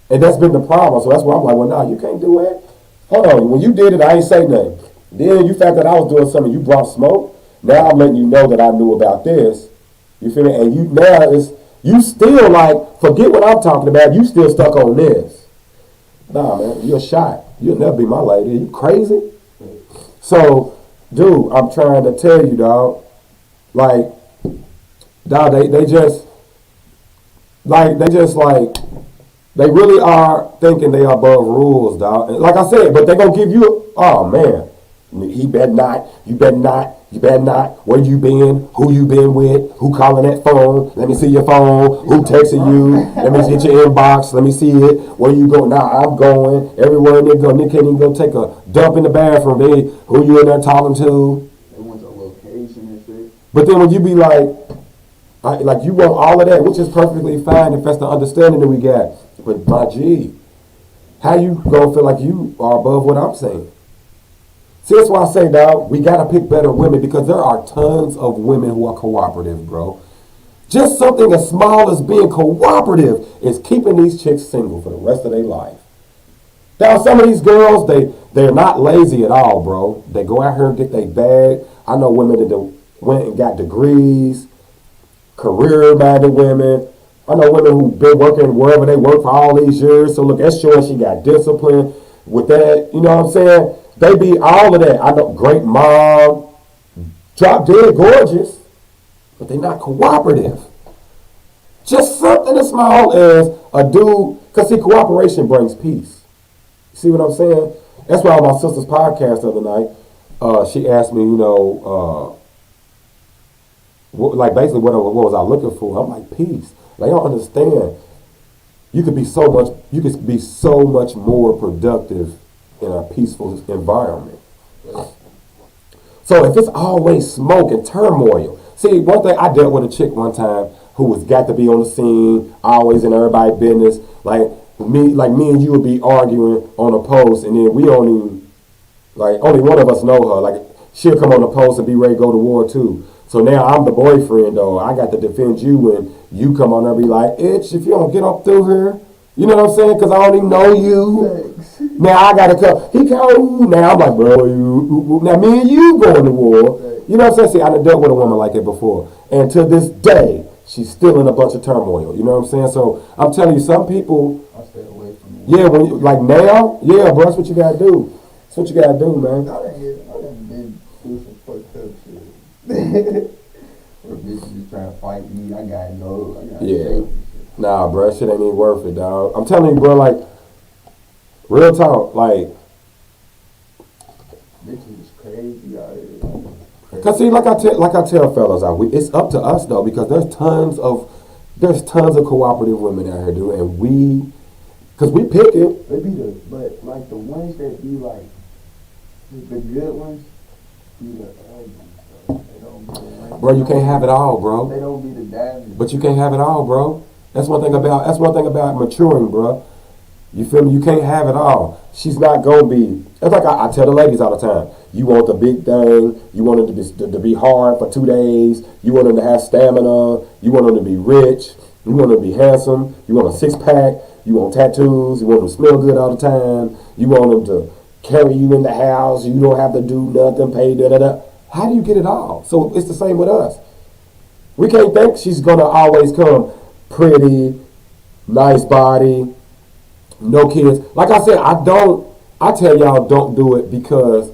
And that's been the problem. So that's why I'm like, well, nah, you can't do it. Hold on, when you did it, I ain't say nothing. Then you found that I was doing something, you brought smoke. Now I'm letting you know that I knew about this. You feel me? And you still like, forget what I'm talking about, you still stuck on this. Nah, man, you're a shot. You'll never be my lady. You crazy? So, dude, I'm trying to tell you, dog. Like, dog, they really are thinking they are above rules, dog. And like I said, but they gonna give you, oh man, he better not, you better not, where you been, who you been with, who calling that phone, let me see your phone, who texting you, let me get your inbox, let me see it, where you go, now I'm going, everywhere they go, they can't even go take a dump in the bathroom, who you in there talking to. They want your location and shit. But then when you be like you want all of that, which is perfectly fine if that's the understanding that we got. But my G, how you gonna feel like you are above what I'm saying? See, that's why I say, dog, we gotta pick better women because there are tons of women who are cooperative, bro. Just something as small as being cooperative is keeping these chicks single for the rest of their life. Now, some of these girls, they're not lazy at all, bro. They go out here and get their bag. I know women that went and got degrees, career-minded women. I know women who've been working wherever they work for all these years. So look, that's showing she got discipline with that. You know what I'm saying? They be all of that. I know, great mom, drop dead gorgeous, but they're not cooperative. Just something as small as a dude, because see, cooperation brings peace. See what I'm saying? That's why on my sister's podcast the other night, she asked me, basically what was I looking for? I'm like, peace. They don't understand. You could be so much more productive in a peaceful environment. So if it's always smoke and turmoil, See, one thing, I dealt with a chick one time who was got to be on the scene, always in everybody's business. Like me and you would be arguing on a post, and then we only one of us know her. Like, she'll come on the post and be ready to go to war too. So now I'm the boyfriend, though. I got to defend you when you come on there and be like, "Itch, if you don't get up through here," you know what I'm saying? Because I don't even know you. Thanks. Now I gotta come. He come. Now I'm like, bro, now me and you going to war. You know what I'm saying? See, I done dealt with a woman like that before, and to this day, she's still in a bunch of turmoil. You know what I'm saying? So I'm telling you, some people. I stay away from it. Yeah, when you, like now, yeah, bro, that's what you gotta do. That's what you gotta do, man. I done been through some fucked up shit. Where bitches just trying to fight me. I gotta go. I gotta shake. Nah, bro, shit ain't even worth it, dog. I'm telling you, bro, like, real talk, like. Bitches is crazy out here. Cause see, like I tell fellas out, it's up to us though, because there's tons of cooperative women out here, dude, and cause we pick it. They be but like the ones that be like, the good ones, be the ugly stuff. They don't be the ones. Bro, you can't have it all, bro. They don't be the diamonds. But you can't have it all, bro. That's one thing about maturing, bro. You feel me? You can't have it all. She's not gonna be. It's like I tell the ladies all the time. You want the big thing. You want it to be hard for 2 days. You want them to have stamina. You want them to be rich. You want them to be handsome. You want a 6-pack. You want tattoos. You want them to smell good all the time. You want them to carry you in the house. You don't have to do nothing, pay da-da-da. How do you get it all? So it's the same with us. We can't think she's gonna always come pretty, nice body, no kids. Like I said, I tell y'all don't do it because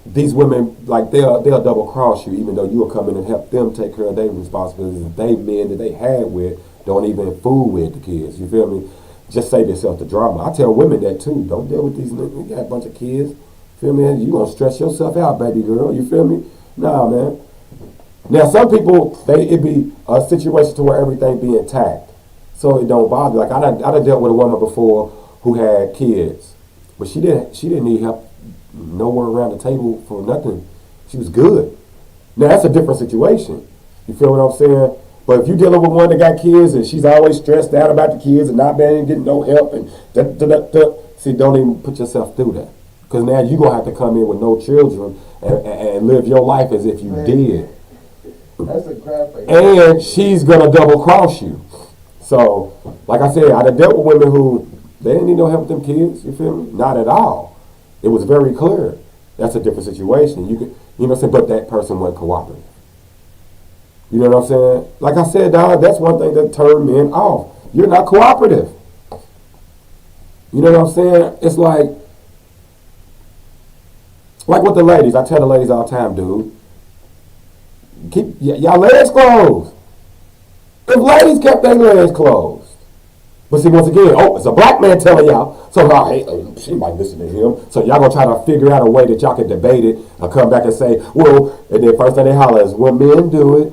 these women, like, they'll double cross you, even though you'll come in and help them take care of their responsibilities. They men that they had with don't even fool with the kids. You feel me? Just save yourself the drama. I tell women that too. Don't deal with these niggas. You got a bunch of kids. Feel me? You gonna stress yourself out, baby girl. You feel me? Nah, man. Now some people, it be a situation to where everything be intact, so it don't bother. Like I done dealt with a woman before who had kids, but she didn't need help nowhere around the table for nothing. She was good. Now that's a different situation. You feel what I'm saying? But if you're dealing with one that got kids and she's always stressed out about the kids and not getting no help and see, don't even put yourself through that, because now you're gonna have to come in with no children and live your life as if you did. That's a crap. And she's gonna double cross you. So, like I said, I done dealt with women who they didn't need no help with them kids. You feel me? Not at all. It was very clear. That's a different situation. You know what I'm saying? But that person wasn't cooperative. You know what I'm saying? Like I said, dog, that's one thing that turned men off. You're not cooperative. You know what I'm saying? It's like with the ladies. I tell the ladies all the time, dude, keep y'all legs closed. If ladies kept their legs closed. But see, once again, it's a black man telling y'all, so hey, she might listen to him. So y'all gonna try to figure out a way that y'all can debate it or come back and say, well, and then first thing they holler is, when men do it.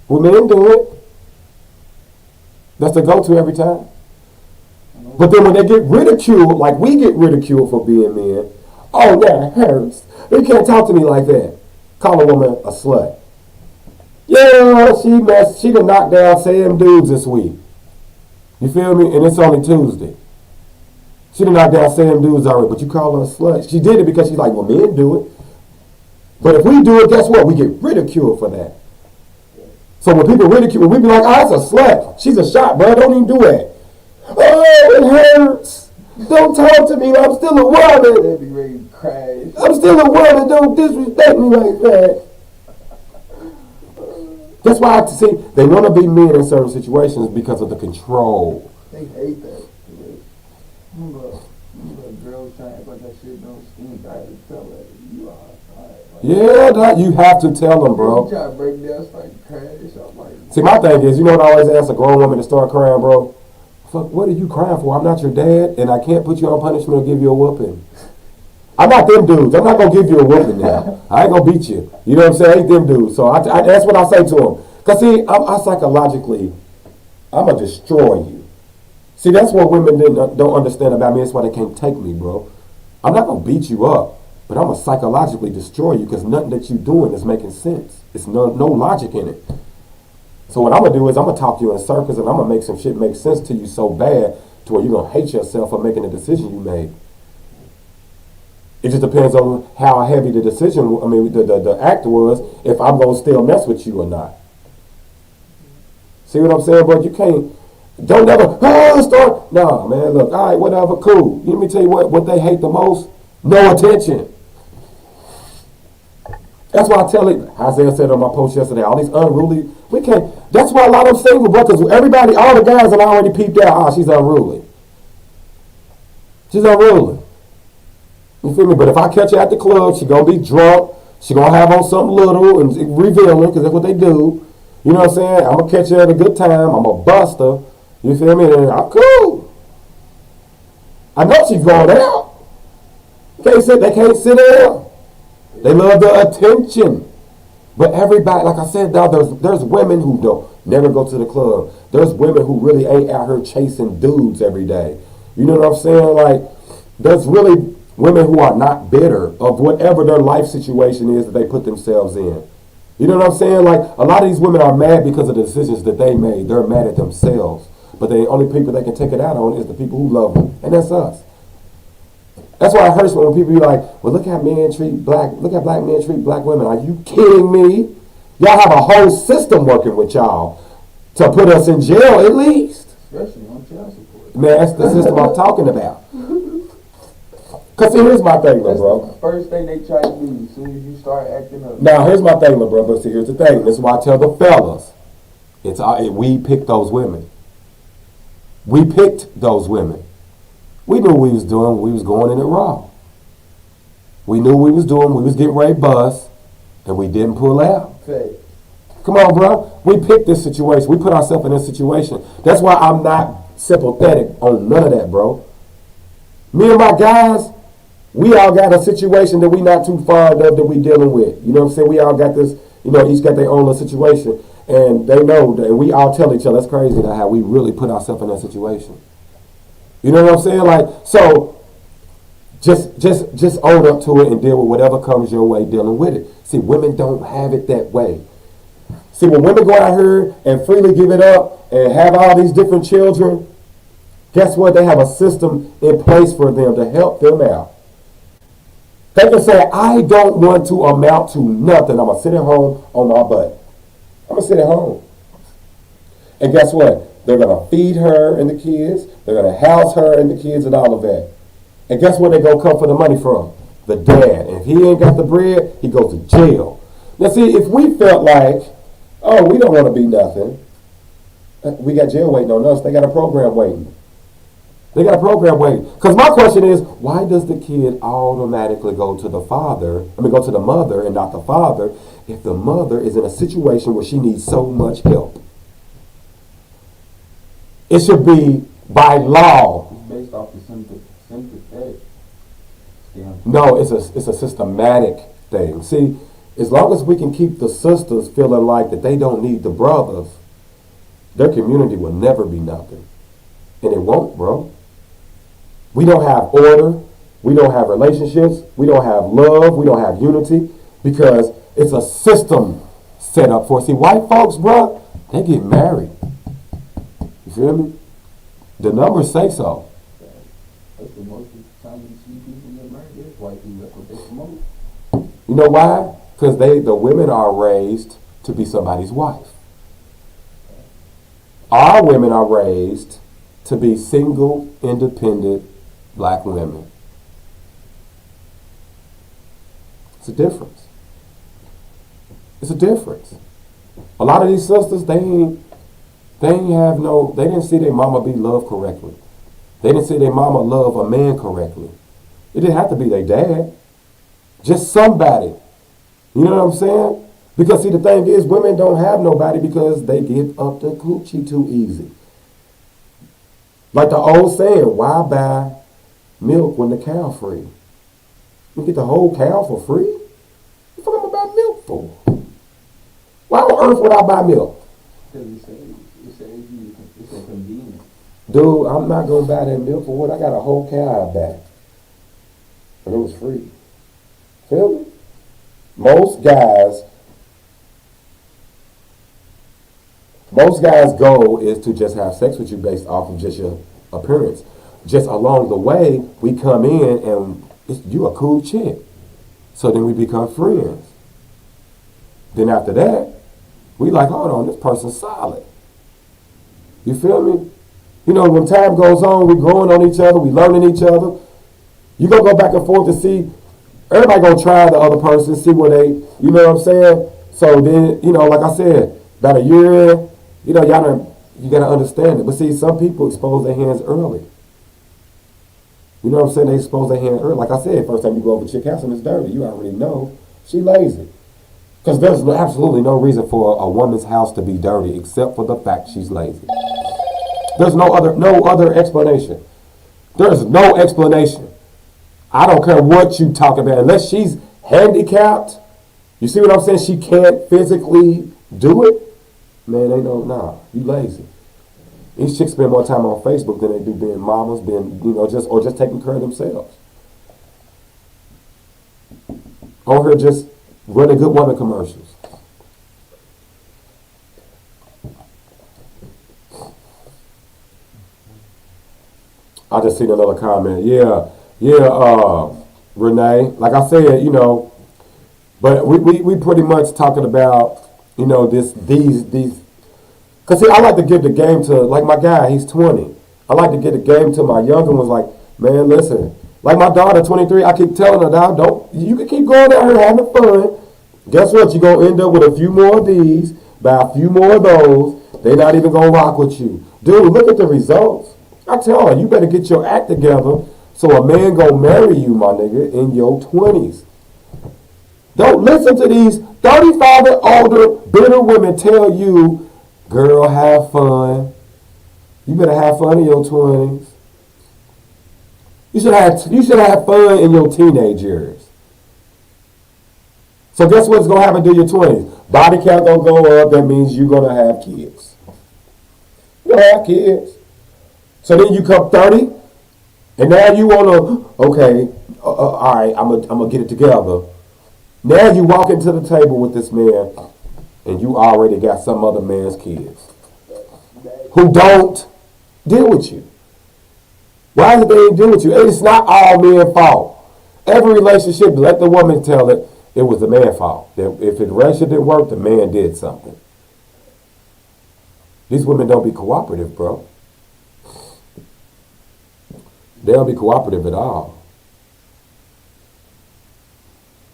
When men do it. That's the go-to every time. But then when they get ridiculed, like we get ridiculed for being men, oh, that hurts. You can't talk to me like that. Call a woman a slut. Yeah, she done knocked down 7 dudes this week. You feel me? And it's only Tuesday. She done knocked down 7 dudes already, but you call her a slut. She did it because she's like, well, men do it. But if we do it, guess what? We get ridiculed for that. So when people ridicule, we be like, oh, that's a slut. She's a shot, bro. Don't even do that. Oh, it hurts. Don't talk to me. I'm still a woman. They'd be ready to crash. I'm still a woman. Don't disrespect me like that. That's why they want to be men in certain situations because of the control. They hate that. Remember a girl trying to act like that shit don't stink. I had to tell her, you are tired. Yeah, you have to tell them, bro. You try to break down, start crash. I'm like, see, my thing is, you know what I always ask a grown woman to start crying, bro? Fuck, what are you crying for? I'm not your dad, and I can't put you on punishment or give you a whooping. I'm not them dudes. I'm not going to give you a whooping now. I ain't going to beat you. You know what I'm saying? I ain't them dudes. So that's what I say to them. Because, see, I psychologically, I'm going to destroy you. See, that's what women don't understand about me. That's why they can't take me, bro. I'm not going to beat you up. but I'm going to psychologically destroy you because nothing that you're doing is making sense. It's no logic in it. So what I'm going to do is I'm going to talk to you in circles, and I'm going to make some shit make sense to you so bad to where you're going to hate yourself for making the decision you made. It just depends on how heavy the decision, the act was, if I'm going to still mess with you or not. See what I'm saying, bro? You can't, don't ever, start. No, man, look, all right, whatever, cool. Let me tell you what they hate the most? No attention. That's why I tell it, Isaiah said on my post yesterday, all these unruly, we can't, that's why a lot of them single, bro, because everybody, all the guys have already peeped out, she's unruly. She's unruly. You feel me? But if I catch her at the club, she gonna be drunk, she gonna have on something little and revealing, because that's what they do. You know what I'm saying? I'm gonna catch her at a good time, I'm gonna bust her. You feel me? And I'm cool. I know she's going out. They can't sit there. They love the attention. But everybody, like I said, there's women who don't never go to the club. There's women who really ain't out here chasing dudes every day. You know what I'm saying? Like, there's really women who are not bitter of whatever their life situation is that they put themselves in. You know what I'm saying? Like, a lot of these women are mad because of the decisions that they made. They're mad at themselves. But the only people they can take it out on is the people who love them. And that's us. That's why it hurts when people be like, well, look how black men treat black women. Are you kidding me? Y'all have a whole system working with y'all to put us in jail at least. Especially on child support. Man, that's the system I'm talking about. Because here's my thing, That's bro. the first thing they try to do as soon as you start acting up. Now, here's my thing, bro. But see, here's the thing. This is why I tell the fellas, we picked those women. We picked those women. We knew what we was doing. We was going in it raw. We knew what we was doing. We was getting ready to bust, and we didn't pull out. Okay. Come on, bro. We picked this situation. We put ourselves in this situation. That's why I'm not sympathetic on none of that, bro. Me and my guys, we all got a situation that we not too far of that we dealing with. You know what I'm saying? We all got this, each got their own little situation. And they know that, and we all tell each other, it's crazy how we really put ourselves in that situation. You know what I'm saying? Like, so just own up to it and deal with whatever comes your way dealing with it. See, women don't have it that way. See, when women go out here and freely give it up and have all these different children, guess what? They have a system in place for them to help them out. They can say, I don't want to amount to nothing. I'm going to sit at home on my butt. I'm going to sit at home. And guess what? They're going to feed her and the kids. They're going to house her and the kids and all of that. And guess where they going to come for the money from? The dad. And if he ain't got the bread, he goes to jail. Now see, if we felt like, oh, we don't want to be nothing, we got jail waiting on us. They got a program waiting. They got a program waiting. Because my question is, why does the kid automatically go to the mother and not the father if the mother is in a situation where she needs so much help? It should be by law. It's based off the sympathetic. Yeah. No, it's a systematic thing. See, as long as we can keep the sisters feeling like that they don't need the brothers, their community will never be nothing. And it won't, bro. We don't have order. We don't have relationships. We don't have love. We don't have unity because it's a system set up for. See, white folks, bro, they get married. You feel me? The numbers say so. That's the most of the time you see people get married. It's white people. That's what they promote. You know why? Because the women are raised to be somebody's wife. Our women are raised to be single, independent black women. It's a difference. It's a difference. A lot of these sisters, they didn't see their mama be loved correctly. They didn't see their mama love a man correctly. It didn't have to be their dad. Just somebody. You know what I'm saying? Because see, the thing is, women don't have nobody because they give up the coochie too easy. Like the old saying, why buy milk when the cow free? You get the whole cow for free? What the fuck am I buy milk for? Why on earth would I buy milk? Because it's a convenience. Dude, I'm not going to buy that milk for what? I got a whole cow out back. And it was free. Feel me? Most guys' goal is to just have sex with you based off of just your appearance. Just along the way, we come in and you a cool chick. So then we become friends. Then after that, we like, hold on, this person's solid. You feel me? You know, when time goes on, we growing on each other, we learning each other. You gonna go back and forth to see, everybody gonna try the other person, see where they, you know what I'm saying? So then, you know, like I said, about a year in, you know, you gotta understand it. But see, some people expose their hands early. You know what I'm saying? They expose their hands early. Like I said, first time you go over to chick house and it's dirty, you already know she lazy. Because there's absolutely no reason for a woman's house to be dirty except for the fact she's lazy. There's no other explanation. There's no explanation. I don't care what you talk about. Unless she's handicapped, you see what I'm saying? She can't physically do it. Man, ain't you lazy. These chicks spend more time on Facebook than they do being mamas, just taking care of themselves. On here just running good woman commercials. I just seen another comment. Renee. Like I said, but we pretty much talking about, these. Cause see, I like to give the game to, like my guy, he's 20. I like to give the game to my younger ones. Like, man, listen. Like my daughter, 23. I keep telling her, you can keep going out here having fun. Guess what? You're gonna end up with a few more of these, buy a few more of those. They're not even gonna rock with you, dude. Look at the results. I tell her, you better get your act together so a man gonna marry you, my nigga, in your 20s. Don't listen to these 35 and older bitter women tell you, girl, have fun. You better have fun in your 20s. You should have fun in your teenage years. So guess what's gonna happen to your 20s? Body count gonna go up. That means you're gonna have kids. You're gonna have kids. So then you come 30, and now you wanna, okay, all right, I'm gonna get it together. Now you walk into the table with this man, and you already got some other man's kids who don't deal with you. Why is it they ain't deal with you? It's not all men's fault. Every relationship, let the woman tell it was the man's fault. That if the relationship didn't work, the man did something. These women don't be cooperative, bro. They don't be cooperative at all.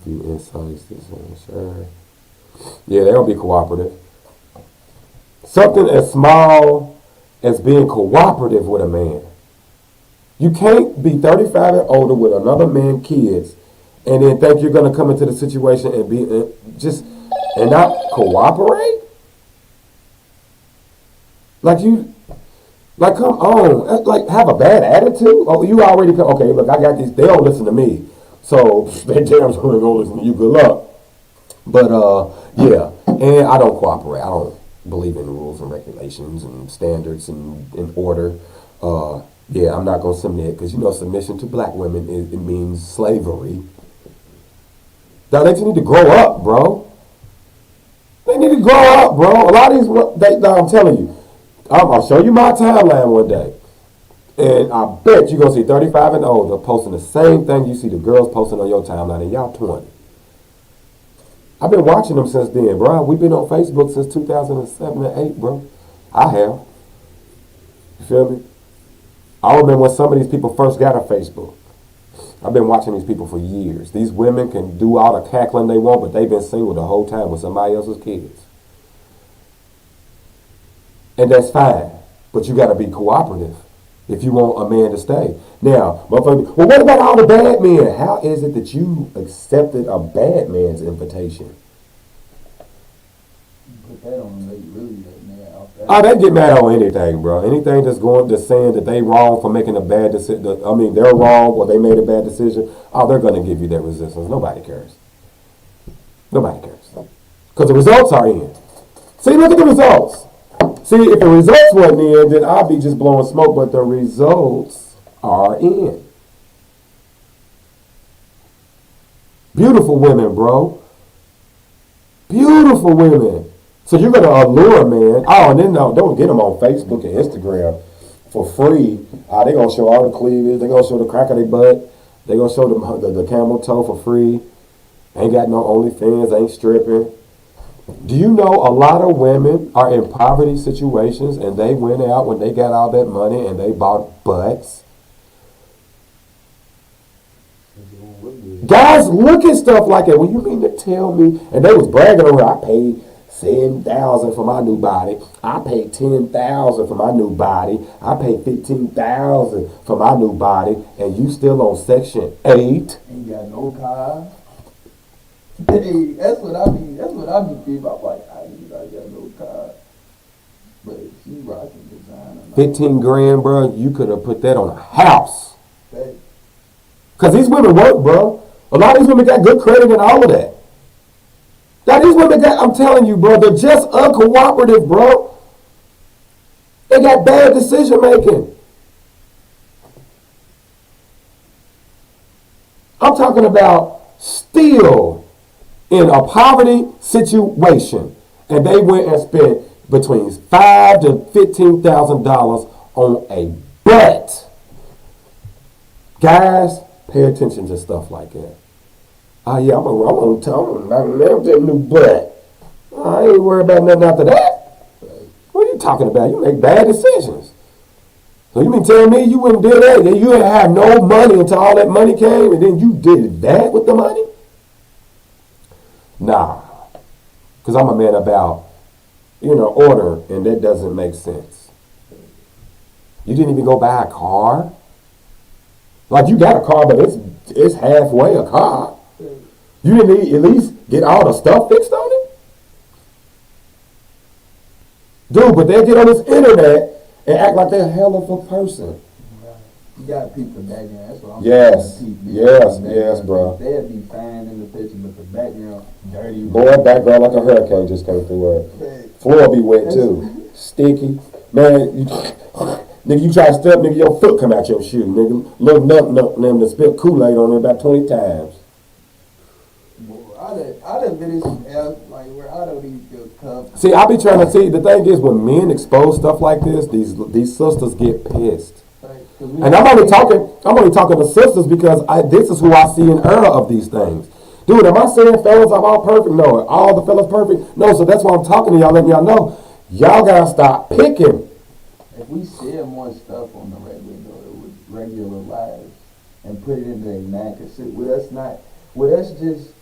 Few insights, this one, sure. Yeah, they don't be cooperative. Something as small as being cooperative with a man. You can't be 35 and older with another man's kids and then think you're going to come into the situation and be and not cooperate? Come on. Have a bad attitude? Oh, you already okay, look, I got these. They don't listen to me. So they damn sure ain't gonna listen to you. Good luck. But yeah, and I don't cooperate. I don't believe in rules and regulations and standards and order. Yeah, I'm not gonna submit because submission to black women it means slavery. Now they just need to grow up, bro. They need to grow up, bro. A lot of these, I'm telling you, I'll show you my timeline one day, and I bet you're gonna see 35 and older posting the same thing you see the girls posting on your timeline, and y'all 20. I've been watching them since then, bro. We've been on Facebook since 2007 and 8, bro. I have. You feel me? I remember when some of these people first got a Facebook. I've been watching these people for years. These women can do all the cackling they want, but they've been single the whole time with somebody else's kids. And that's fine. But you got to be cooperative if you want a man to stay. Now, motherfucker, well, what about all the bad men? How is it that you accepted a bad man's invitation? But that don't make really that man out there. Oh, they get mad on anything, bro. Anything that's saying that they wrong for making a bad decision. They're wrong or they made a bad decision. Oh, they're going to give you that resistance. Nobody cares. Nobody cares. Because the results are in. See, look at the results. See, if the results weren't in, then I'd be just blowing smoke, but the results are in. Beautiful women, bro. Beautiful women. So you're gonna allure a man. Oh, and then don't get them on Facebook and Instagram for free. They gonna show all the cleavage. They gonna show the crack of their butt. They gonna show the camel toe for free. Ain't got no OnlyFans. Ain't stripping. Do you know a lot of women are in poverty situations and they went out when they got all that money and they bought butts? Guys look at stuff like that. Well, you mean to tell me? And they was bragging over, I paid $7,000 for my new body. I paid $10,000 for my new body. I paid $15,000 for my new body. And you still on Section 8? Ain't got no car. Hey, that's what I be thinking. I'm like, I got no car. But she rocking designer. 15 grand, bro. You could have put that on a house. Hey. Cause these women work, bro. A lot of these women got good credit and all of that. Now these women got, I'm telling you, bro, they're just uncooperative, bro. They got bad decision making. I'm talking about still in a poverty situation, and they went and spent between $5,000 to $15,000 on a butt. Guys, pay attention to stuff like that. Oh yeah, I'm gonna tell them that new butt. I ain't worried about nothing after that. What are you talking about? You make bad decisions. So you mean tell me you wouldn't do that? That you didn't have no money until all that money came, and then you did that with the money? Nah, because I'm a man about, order, and that doesn't make sense. You didn't even go buy a car. Like, you got a car, but it's halfway a car. You didn't at least get all the stuff fixed on it? Dude, but they get on this internet and act like they're a hell of a person. You got people back there. That's what I'm saying. Yes, bro. They'd be fine in the picture, but the background dirty. Boy, background like a hurricane just came through her. Floor be wet too. Sticky. Man, nigga, you try to step, nigga, your foot come out your shoe, nigga. Little nut, them to spill Kool-Aid on it about 20 times. I done been in some else, like, where I don't even feel comfortable. See, I be trying to see, the thing is, when men expose stuff like this, these sisters get pissed. And I'm only talking to sisters because this is who I see in error of these things. Dude, am I saying fellas I'm all perfect? No. All the fellas perfect? No, so that's why I'm talking to y'all, letting y'all know. Y'all gotta stop picking. If we share more stuff on the regular lives and put it into a magazine, with us just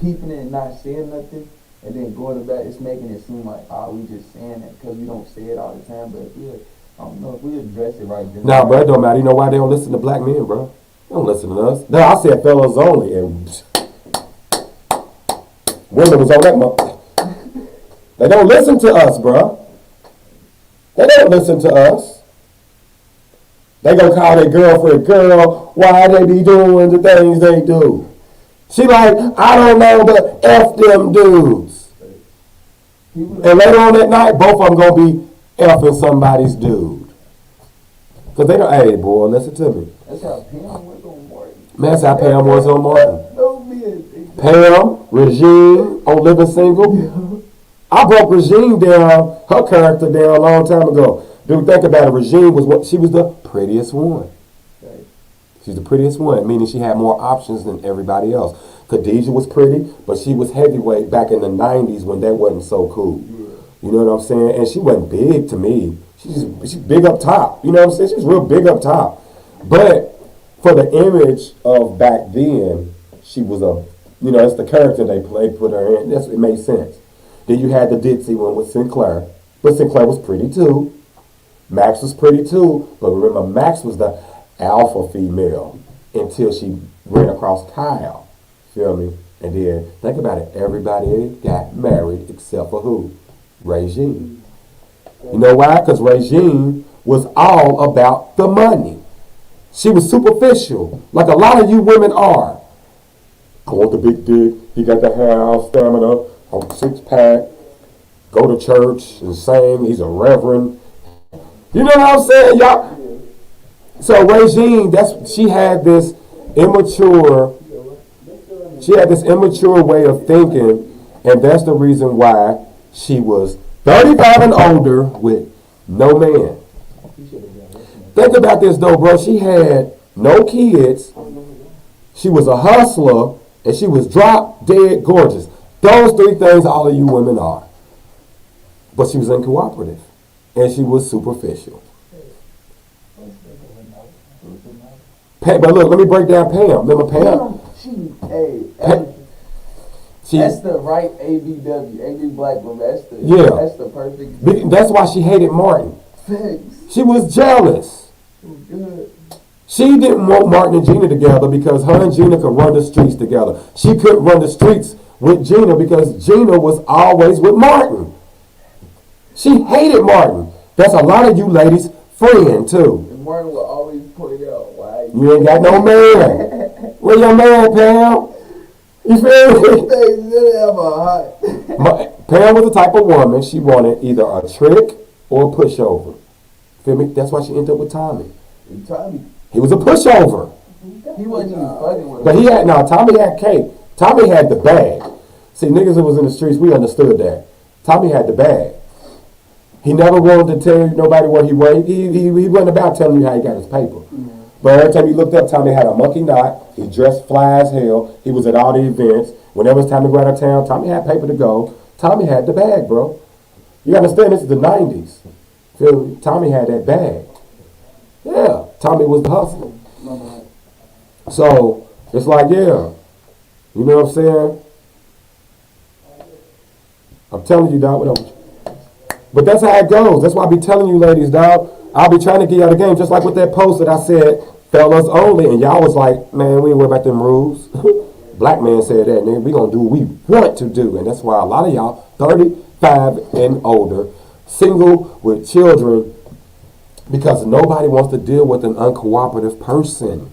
peeping it and not saying nothing, and then going back, it's making it seem like, we just saying it because we don't say it all the time. But I don't know if we address it right then. Nah, bro, it don't matter. You know why they don't listen to black men, bro? They don't listen to us. No, I said fellas only, and women was on that month. They don't listen to us, bro. They don't listen to us. They gonna call their girlfriend, girl, why they be doing the things they do? She like, I don't know, but F them dudes. And later on that night, both of them gonna be Fing somebody's dude. Cause they don't, hey boy, listen to me. That's how Pam was on Martin. Man, that's how Pam was on Martin. Pam, Regine, on Living Single. I broke Regine down, her character down a long time ago. Dude, think about it. Regine she was the prettiest one. She's the prettiest one, meaning she had more options than everybody else. Khadijah was pretty, but she was heavyweight back in the 90s when that wasn't so cool. You know what I'm saying? And she wasn't big to me. She's big up top. You know what I'm saying? She's real big up top. But for the image of back then, she was it's the character they put her in. It made sense. Then you had the ditzy one with Sinclair. But Sinclair was pretty too. Max was pretty too. But remember, Max was the alpha female until she ran across Kyle. Feel me? And then, think about it. Everybody got married except for who? Regine. You know why? Because Regine was all about the money. She was superficial, like a lot of you women are. I want the big dick. He got the house, stamina, a 6-pack, go to church and sing. He's a reverend. You know what I'm saying, y'all? So Regine, she had this immature. She had this immature way of thinking, and that's the reason why she was 35 and older with no man. Think about this though, bro. She had no kids. She was a hustler, and she was drop dead gorgeous. Those three things all of you women are. But she was uncooperative, and she was superficial. But look, let me break down Pam. Remember Pam? That's the right ABW, angry black woman. That's the perfect. That's why she hated Martin. Thanks. She was jealous. Good. She didn't want Martin and Gina together because her and Gina could run the streets together. She couldn't run the streets with Gina because Gina was always with Martin. She hated Martin. That's a lot of you ladies' friend too. And Martin will always point out why you ain't got no man. Where your man, Pam? You feel me? Pam was the type of woman she wanted either a trick or a pushover. Feel me? That's why she ended up with Tommy. He was a pushover. He wasn't even fucking with her. But Tommy had cake. Tommy had the bag. See, niggas that was in the streets, we understood that. Tommy had the bag. He never wanted to tell nobody where he worked. He wasn't about telling you how he got his paper. Mm-hmm. But every time you looked up, Tommy had a monkey knot. He dressed fly as hell. He was at all the events. Whenever it was time to go out of town, Tommy had paper to go. Tommy had the bag, bro. You understand? This is the 90s. Feel me? Tommy had that bag. Yeah. Tommy was the hustler. So, it's like, yeah. You know what I'm saying? I'm telling you, dog. Whatever. But that's how it goes. That's why I be telling you ladies, dog. I'll be trying to get y'all the game. Just like with that post that I said, fellas only. And y'all was like, man, we ain't worry about them rules. Black man said that, nigga. We gonna do what we want to do. And that's why a lot of y'all, 35 and older, single with children, because nobody wants to deal with an uncooperative person.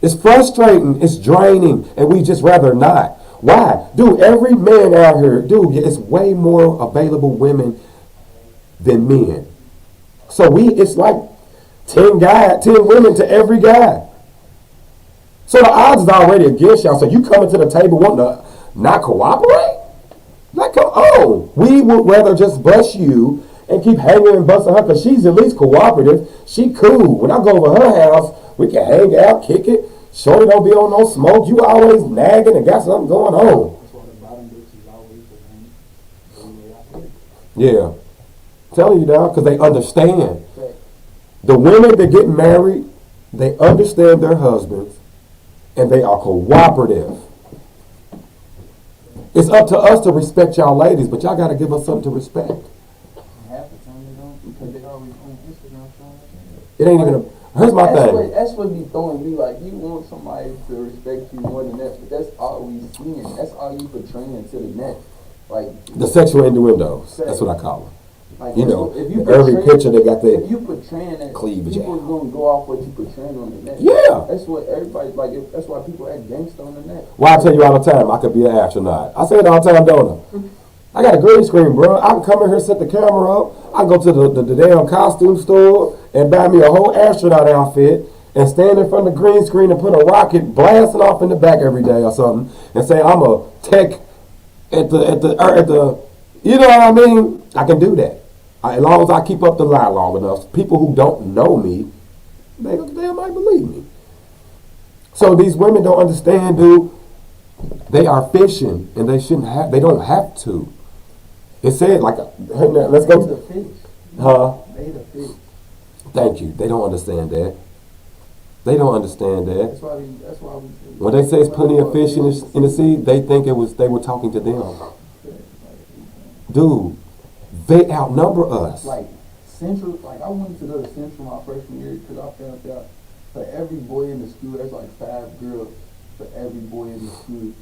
It's frustrating. It's draining. And we just rather not. Why? Dude, every man out here, dude, it's way more available women than men. So it's like 10 women to every guy. So the odds is already against y'all. So you coming to the table wanting to not cooperate? Like, come on. We would rather just bust you and keep hanging and busting her because she's at least cooperative. She cool. When I go over her house, we can hang out, kick it. Shorty don't be on no smoke. You always nagging and got something going on. Yeah. Telling you now, because they understand. The women that get married, they understand their husbands, and they are cooperative. It's up to us to respect y'all ladies, but y'all got to give us something to respect. Half the time they don't, because they always on Instagram showing. It ain't even here's my thing. That's what be throwing me. Like, you want somebody to respect you more than that, but that's all we seeing. That's all you portraying to the net. Like the sexual innuendos. That's what I call them. Like, you know, every picture they got the if you portraying that, cleavage. People gonna go off what you portraying on the net. Yeah, that's what everybody like. That's why people act gangsta on the net. Well, I tell you all the time, I could be an astronaut. I say it all the time, don't I? I got a green screen, bro. I can come in here, set the camera up. I can go to the damn costume store and buy me a whole astronaut outfit and stand in front of the green screen and put a rocket blasting off in the back every day or something and say I'm a tech at the you know what I mean? I can do that. As long as I keep up the lie long enough, people who don't know me, they might believe me. So these women don't understand, dude. They are fishing, and they shouldn't have. They don't have to. It said like, let's go to the fish. Huh? They the fish. Thank you. They don't understand that. They don't understand that. That's why we. When they say it's plenty of fish in the sea, they think they were talking to them. Dude. They outnumber us. Like Central, like I went to go to Central my freshman year because I found out for every boy in the school, there's like 5 girls for every boy in the school.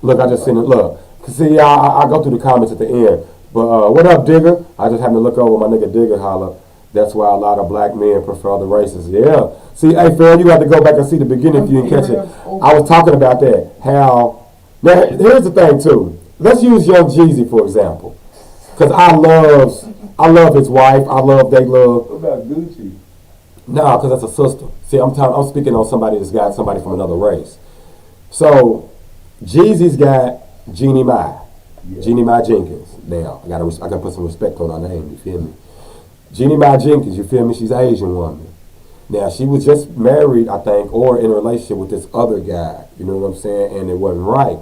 Look, I just seen it. Look, see, I go through the comments at the end. But what up, Digger? I just happened to look over my nigga Digger holler. That's why a lot of black men prefer the races. Yeah. See, hey, fam, you got to go back and see the beginning if you didn't catch it. I was talking about that. How now? Here's the thing too. Let's use Young Jeezy for example. Because I love his wife. I love they love. What about Gucci? Nah, because that's a sister. See, I'm speaking on somebody that's got somebody from another race. So, Jeezy's got Jeannie Mai. Yeah. Jeannie Mai Jenkins. Now, I gotta put some respect on her name, you feel me? Jeannie Mai Jenkins, you feel me? She's an Asian woman. Now, she was just married, I think, or in a relationship with this other guy. You know what I'm saying? And it wasn't right.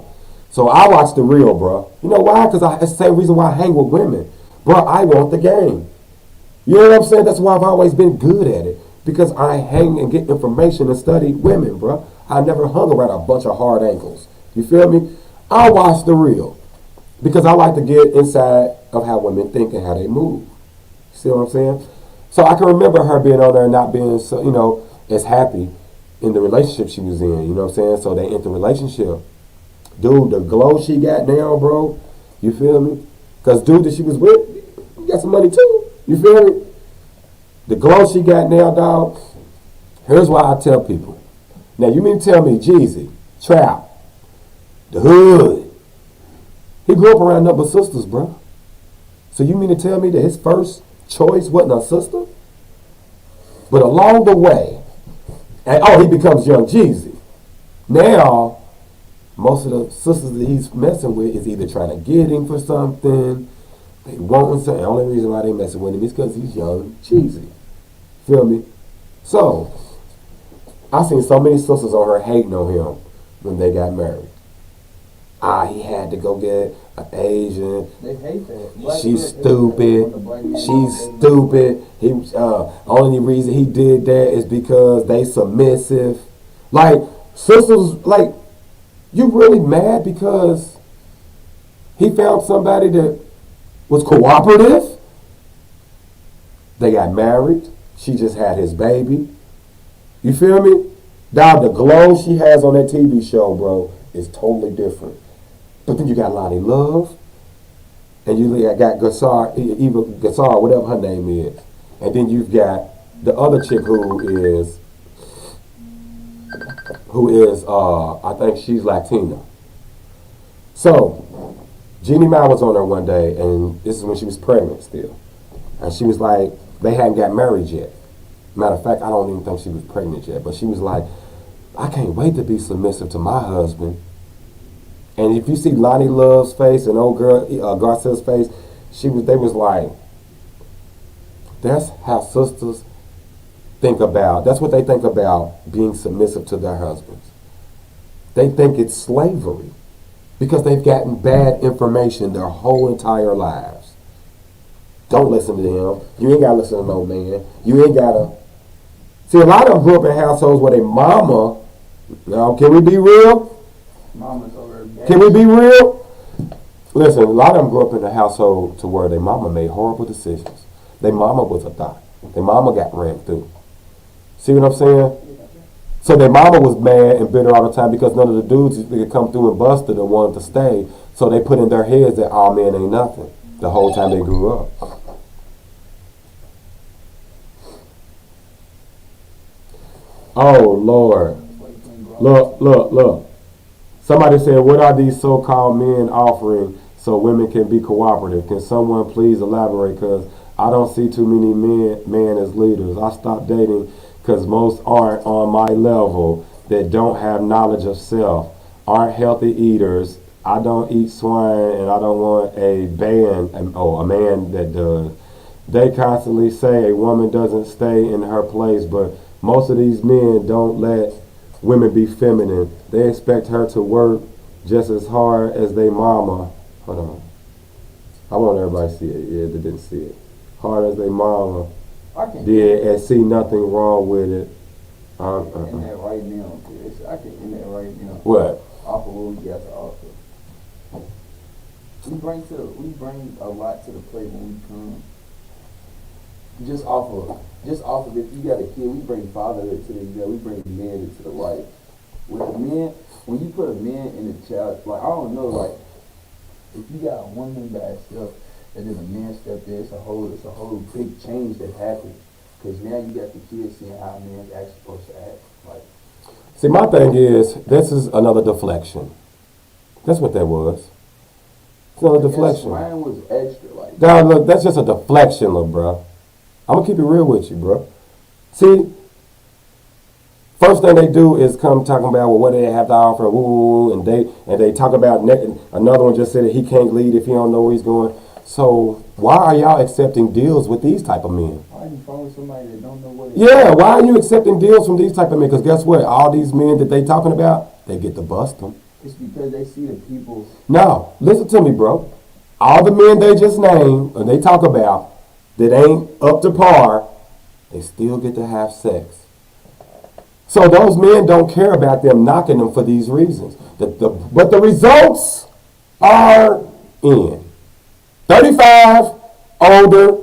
So I watched the real, bro. You know why? Because it's the same reason why I hang with women. Bro, I want the game. You know what I'm saying? That's why I've always been good at it. Because I hang and get information and study women, bro. I never hung around a bunch of hard ankles. You feel me? I watch the real. Because I like to get inside of how women think and how they move. See what I'm saying? So I can remember her being on there and not being so, as happy in the relationship she was in. You know what I'm saying? So they enter relationship. Dude, the glow she got now, bro. You feel me? Because dude that she was with, he got some money too. You feel me? The glow she got now, dog. Here's why I tell people. Now you mean to tell me Jeezy, Trap, the hood. He grew up around nothing but sisters, bro. So you mean to tell me that his first choice wasn't a sister? But along the way, and he becomes Young Jeezy. Now, most of the sisters that he's messing with is either trying to get him for something, they want something. The only reason why they messing with him is because he's Young Jeezy. Feel me? So, I seen so many sisters on her hating on him when they got married. He had to go get an Asian. They hate that. She's stupid. She's stupid. Only reason he did that is because they submissive. Like, sisters, like, you really mad because he found somebody that was cooperative? They got married. She just had his baby. You feel me? Now, the glow she has on that TV show, bro, is totally different. But then you got Lonnie Love, and you got Eva Gassar, whatever her name is. And then you've got the other chick who is, I think she's Latina. So, Jeannie Mai was on her one day, and this is when she was pregnant still. And she was like, they hadn't got married yet. Matter of fact, I don't even think she was pregnant yet. But she was like, I can't wait to be submissive to my husband. And if you see Lonnie Love's face and old girl Garcia's face, they was like, that's how sisters think about, that's what they think about being submissive to their husbands. They think it's slavery because they've gotten bad information their whole entire lives. Don't listen to him. You ain't got to listen to no man. You ain't got to. See, a lot of them grew up in households where their mama, now can we be real? Mama's over there. Can we be real? Listen, a lot of them grew up in a household to where their mama made horrible decisions. Their mama was a thot. Their mama got ran through. See what I'm saying? So their mama was mad and bitter all the time because none of the dudes that could come through and busted and wanted to stay. So they put in their heads that all men ain't nothing the whole time they grew up. Oh, Lord. Look. Somebody said, what are these so-called men offering so women can be cooperative? Can someone please elaborate? Because I don't see too many men as leaders. I stopped dating because most aren't on my level, that don't have knowledge of self, aren't healthy eaters. I don't eat swine, and I don't want a man that does. They constantly say a woman doesn't stay in her place, but most of these men don't let women be feminine. They expect her to work just as hard as they mama. Hold on. I want everybody to see it. Yeah, they didn't see it. Hard as they mama did, and see nothing wrong with it. In that right now, I can in that right now. What? Off of what we got to offer. We bring a lot to the plate when we come. Just off of if you got a kid, we bring fatherhood to the girl, we bring man to the wife. With a man, when you put a man in a child, like I don't know, like if you got a woman by herself and then a man step there, it's a whole big change that happens. Because now you got the kids seeing how a man's actually supposed to act. Like, see, my thing is, this is another deflection. That's what that was. It's another deflection. Mine was extra, like. Now, look, that's just a deflection, look, bro. I'm gonna keep it real with you, bro. See, First thing they do is come talking about, well, what do they have to offer, woo, and they talk about another one just said that he can't lead if he don't know where he's going. So why are y'all accepting deals with these type of men? Why are you following somebody that don't know what it Yeah, why are you accepting deals from these type of men? Because guess what? All these men that they talking about, they get to bust them. It's because they see the people. No, listen to me, bro. All the men they just named, or they talk about, that ain't up to par, they still get to have sex. So those men don't care about them knocking them for these reasons. But the results are in. 35, older,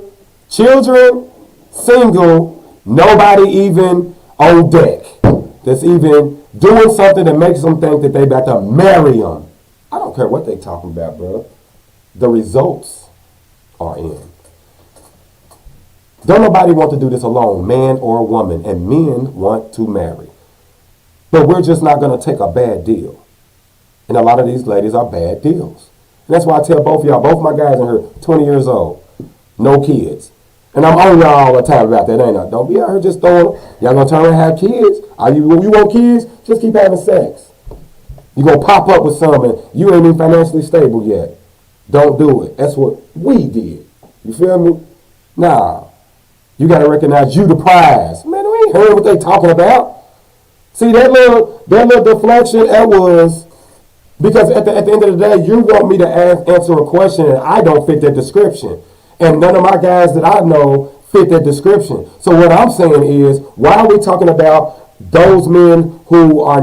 children, single, nobody even on deck that's even doing something that makes them think that they about to marry them. I don't care what they talking about, bro. The results are in. Don't nobody want to do this alone, man or woman, and men want to marry. But we're just not going to take a bad deal. And a lot of these ladies are bad deals. And that's why I tell both of y'all, both my guys in here, 20 years old, no kids. And I'm on y'all all the time about that, ain't I? Don't be out here just throwing, y'all going to turn around and have kids. You want kids? Just keep having sex. You're going to pop up with some and you ain't even financially stable yet. Don't do it. That's what we did. You feel me? Nah. You got to recognize you the prize. Man, we ain't heard what they talking about. See, that little deflection, that was because at the end of the day, you want me to answer a question and I don't fit that description. And none of my guys that I know fit that description. So what I'm saying is, why are we talking about those men who are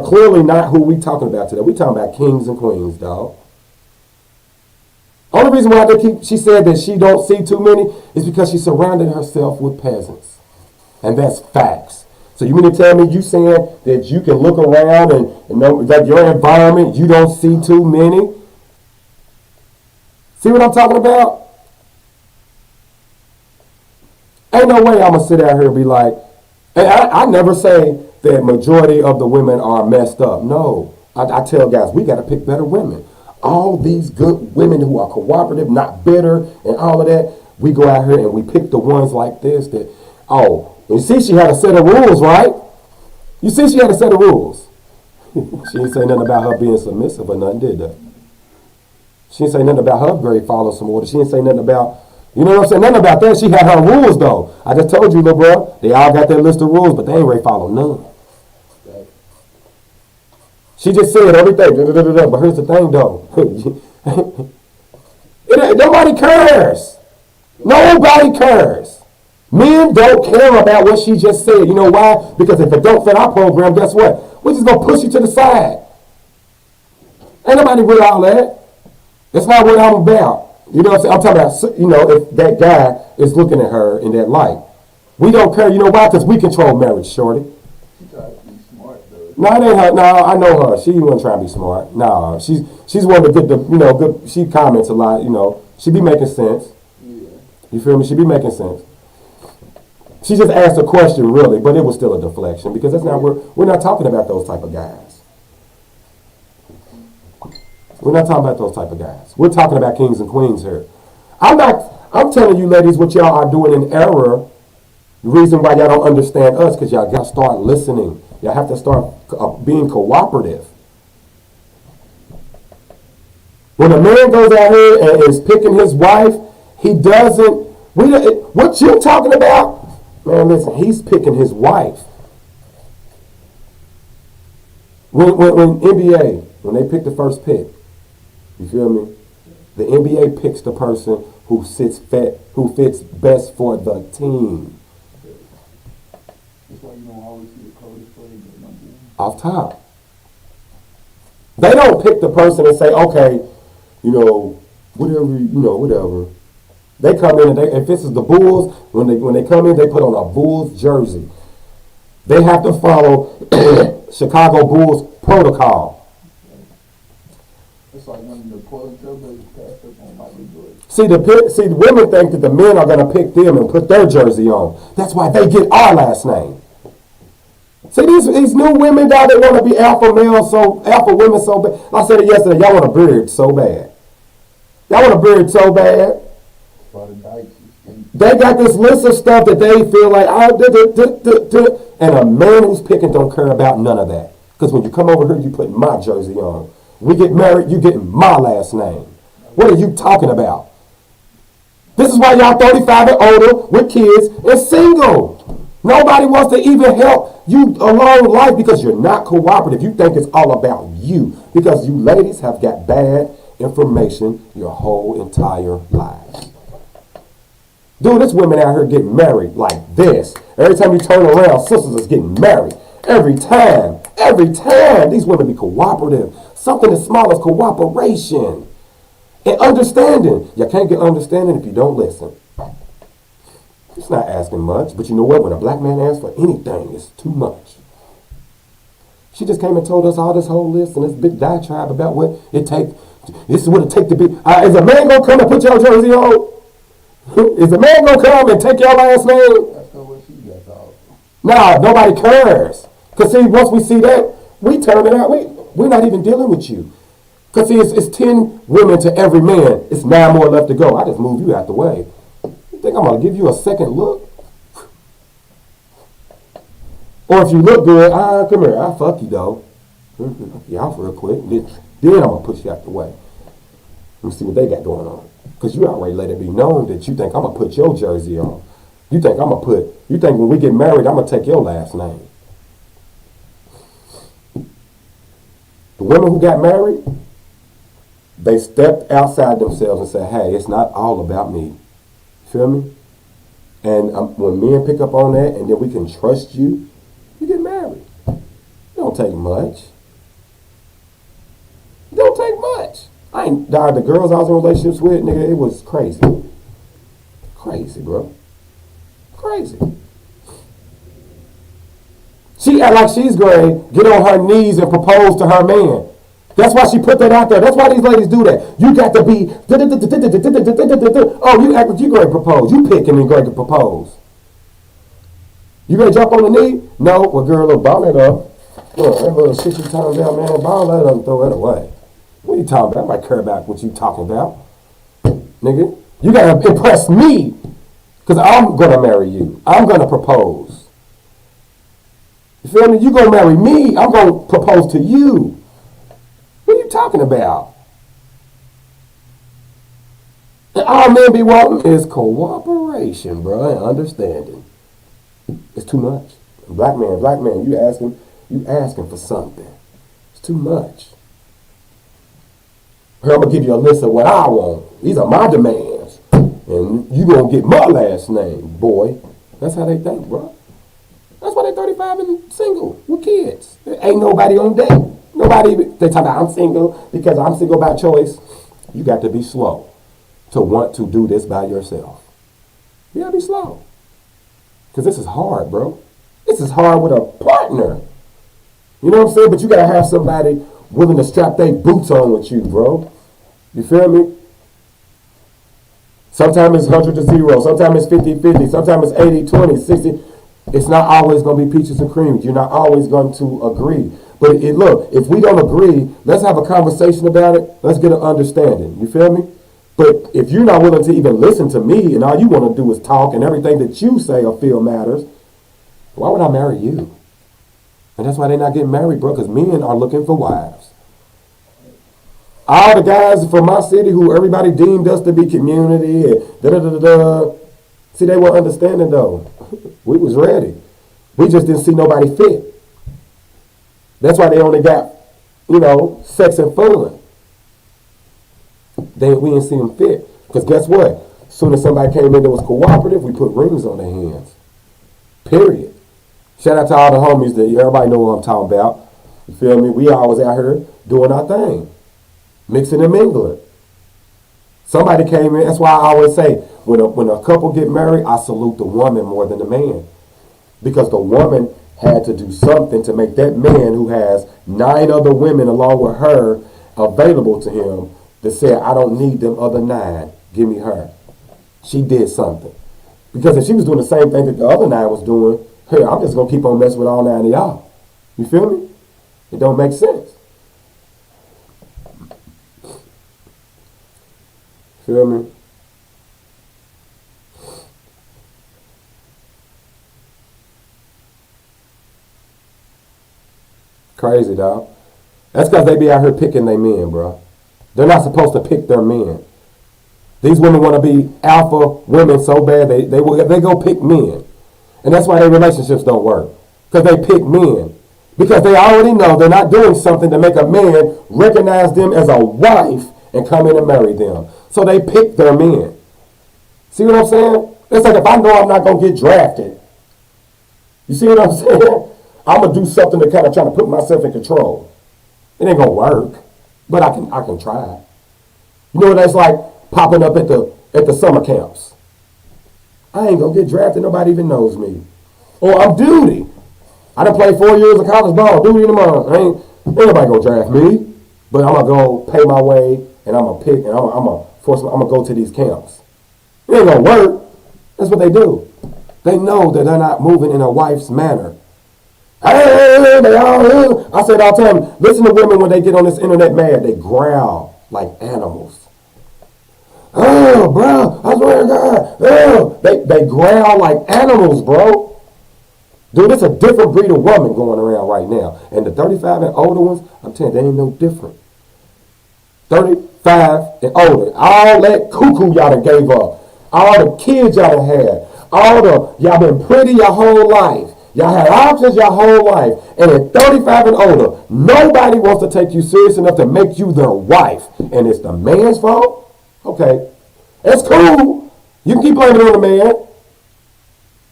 clearly not who we talking about today? We talking about kings and queens, dog. Only reason why she said that she don't see too many is because she surrounded herself with peasants. And that's facts. So you mean to tell me you saying that you can look around and know that your environment, you don't see too many? See what I'm talking about? Ain't no way I'm going to sit out here and be like, and I never say that majority of the women are messed up. No. I tell guys, we got to pick better women. All these good women who are cooperative, not bitter, and all of that, we go out here and we pick the ones like this that, oh, you see she had a set of rules, right? You see she had a set of rules. She didn't say nothing about her being submissive or nothing, did they? She didn't say nothing about her very follow some order. She didn't say nothing about, you know what I'm saying? Nothing about that. She had her rules, though. I just told you, little bro, they all got their list of rules, but they ain't ready to follow none. She just said everything, but here's the thing, though. Nobody cares. Nobody cares. Men don't care about what she just said. You know why? Because if it don't fit our program, guess what? We're just going to push you to the side. Ain't nobody with all that. That's not what I'm about. You know what I'm saying? I'm talking about, you know, if that guy is looking at her in that light. We don't care. You know why? Because we control marriage, shorty. She tries to be smart, though. No, it ain't her. No, I know her. She wasn't trying to be smart. No, she's one of the good, you know, good. She comments a lot, you know. She be making sense. Yeah. You feel me? She be making sense. She just asked a question, really, but it was still a deflection because that's not we're not talking about those type of guys. We're not talking about those type of guys. We're talking about kings and queens here. I'm telling you, ladies, what y'all are doing in error. The reason why y'all don't understand us because y'all got to start listening. Y'all have to start being cooperative. When a man goes out here and is picking his wife, he doesn't. What you talking about? Man, listen, he's picking his wife. When NBA, when they pick the first pick, you feel me? The NBA picks the person who fits best for the team. That's why you don't always see the coldest player get number one. Off top. They don't pick the person and say, okay, whatever. They come in and if this is the Bulls, when they come in, they put on a Bulls jersey. They have to follow Chicago Bulls protocol. It's like when the Portland Trailblazers passed up on Michael Jordan. See, the women think that the men are going to pick them and put their jersey on. That's why they get our last name. See, these new women, y'all, they want to be alpha women so bad. I said it yesterday, y'all want a beard so bad. Y'all want a beard so bad. For the Dykes, They got this list of stuff that they feel like, and a man who's picking don't care about none of that. Because when you come over here, you put my jersey on. We get married, you getting my last name. What are you talking about? This is why y'all 35 and older with kids and single. Nobody wants to even help you along life because you're not cooperative. You think it's all about you because you ladies have got bad information your whole entire lives. Dude, there's women out here getting married like this. Every time you turn around, sisters is getting married. Every time, these women be cooperative. Something as small as cooperation. And understanding. You can't get understanding if you don't listen. It's not asking much, but you know what? When a black man asks for anything, it's too much. She just came and told us all this whole list and this big diatribe about what it takes. This is what it takes to be. Is a man going to come and put your jersey on? Is a man going to come and take your last name? That's not what she got off. Nah, nobody cares. Because see, once we see that, we turn it out. We're not even dealing with you. Because see, it's 10 women to every man. It's 9 more left to go. I just moved you out the way. You think I'm going to give you a second look? Or if you look good, come here, I'll fuck you though. You off real quick. Then I'm going to push you out the way. Let me see what they got going on. Because you already let it be known that you think I'm going to put your jersey on. You think when we get married, I'm going to take your last name. The women who got married, they stepped outside themselves and said, hey, it's not all about me. Feel me? And when men pick up on that and then we can trust you, you get married. It don't take much. It don't take much. The girls I was in relationships with, nigga, it was crazy. Crazy, bro. Crazy. She act like she's going to get on her knees and propose to her man. That's why she put that out there. That's why these ladies do that. You got to be, oh, you act like you going to propose. You picking and going to propose. You going to jump on the knee? No. Well, girl, look, ball it up. Look, that little shit you talking about, man, ball that up and throw it away. What are you talking about? I might care about what you talking about. Nigga, you got to impress me because I'm going to marry you. I'm going to propose. You feel me? You going to marry me. I'm going to propose to you. What are you talking about? And all men be wanting is cooperation, bro, and understanding. It's too much. Black man, you asking for something. It's too much. Here, I'm going to give you a list of what I want. These are my demands. And you going to get my last name, boy. That's how they think, bro. That's why they're 35 and single with kids. There ain't nobody on date. They talk about I'm single because I'm single by choice. You got to be slow to want to do this by yourself. You got to be slow. Because this is hard, bro. This is hard with a partner. You know what I'm saying? But you got to have somebody willing to strap their boots on with you, bro. You feel me? Sometimes it's 100 to 0. Sometimes it's 50-50. Sometimes it's 80-20, 60. It's not always going to be peaches and cream. You're not always going to agree. But look, if we don't agree, let's have a conversation about it. Let's get an understanding. You feel me? But if you're not willing to even listen to me and all you want to do is talk and everything that you say or feel matters, why would I marry you? And that's why they're not getting married, bro, because men are looking for wives. All the guys from my city who everybody deemed us to be community and da-da-da-da-da, see, they weren't understanding, though. We was ready. We just didn't see nobody fit. That's why they only got, sex and fun. We didn't see them fit. Because guess what? As soon as somebody came in that was cooperative, we put rings on their hands. Period. Shout out to all the homies that everybody know what I'm talking about. You feel me? We always out here doing our thing. Mixing and mingling. Somebody came in. That's why I always say, when a couple get married, I salute the woman more than the man. Because the woman had to do something to make that man who has 9 other women along with her available to him that said, I don't need them other 9. Give me her. She did something. Because if she was doing the same thing that the other 9 was doing, hey, I'm just going to keep on messing with all 9 of y'all. You feel me? It don't make sense. Feel me? Crazy, dog. That's because they be out here picking their men, bro. They're not supposed to pick their men. These women want to be alpha women so bad they go pick men. And that's why their relationships don't work. Because they pick men. Because they already know they're not doing something to make a man recognize them as a wife and come in and marry them. So they pick their men. See what I'm saying? It's like if I know I'm not going to get drafted. You see what I'm saying? I'm going to do something to kind of try to put myself in control. It ain't going to work. But I can try. You know what that's like? Popping up at the summer camps. I ain't going to get drafted. Nobody even knows me. Or I'm duty. I done played 4 years of college ball. Duty in the month. Ain't nobody going to draft me. But I'm going to go pay my way. And I'm going to pick. And I'm going to go to these camps. It ain't going to work. That's what they do. They know that they're not moving in a wife's manner. Hey, they all, I said all the time, listen to women when they get on this internet mad. They growl like animals. Oh, bro, I swear to God. Oh, they growl like animals, bro. Dude, it's a different breed of woman going around right now. And the 35 and older ones, I'm telling you, they ain't no different. 35 and older. All that cuckoo y'all done gave up. All the kids y'all done had. Y'all been pretty your whole life. Y'all had options your whole life. And at 35 and older, nobody wants to take you serious enough to make you their wife. And it's the man's fault? Okay. That's cool. You can keep blaming it on the man.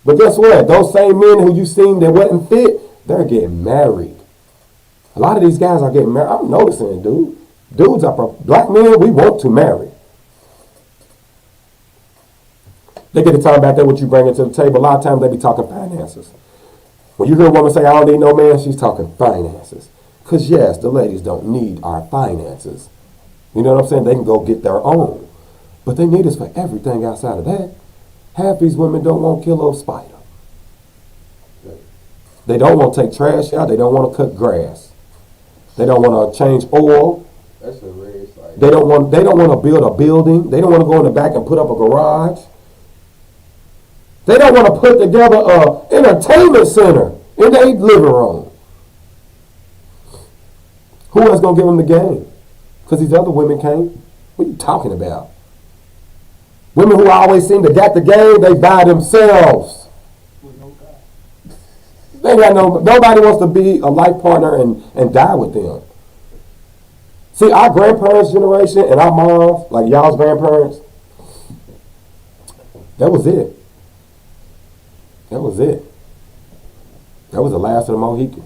But guess what? Those same men who you seen that wasn't fit, they're getting married. A lot of these guys are getting married. I'm noticing it, dude. Dudes are black men, we want to marry. They get to talk about that, what you bring to the table. A lot of times they be talking finances. When you hear a woman say, I don't need no man, she's talking finances. Because yes, the ladies don't need our finances. You know what I'm saying? They can go get their own. But they need us for everything outside of that. Half these women don't want to kill a spider. They don't want to take trash out. They don't want to cut grass. They don't want to change oil. That's a red flag. They don't want to build a building. They don't want to go in the back and put up a garage. They don't want to put together an entertainment center in their living room. Who else going to give them the game? Because these other women can't. What are you talking about? Women who always seem to get the game, they buy themselves. They got nobody wants to be a life partner and die with them. See, our grandparents' generation and our moms, like y'all's grandparents, that was it. That was it. That was the last of the Mohicans.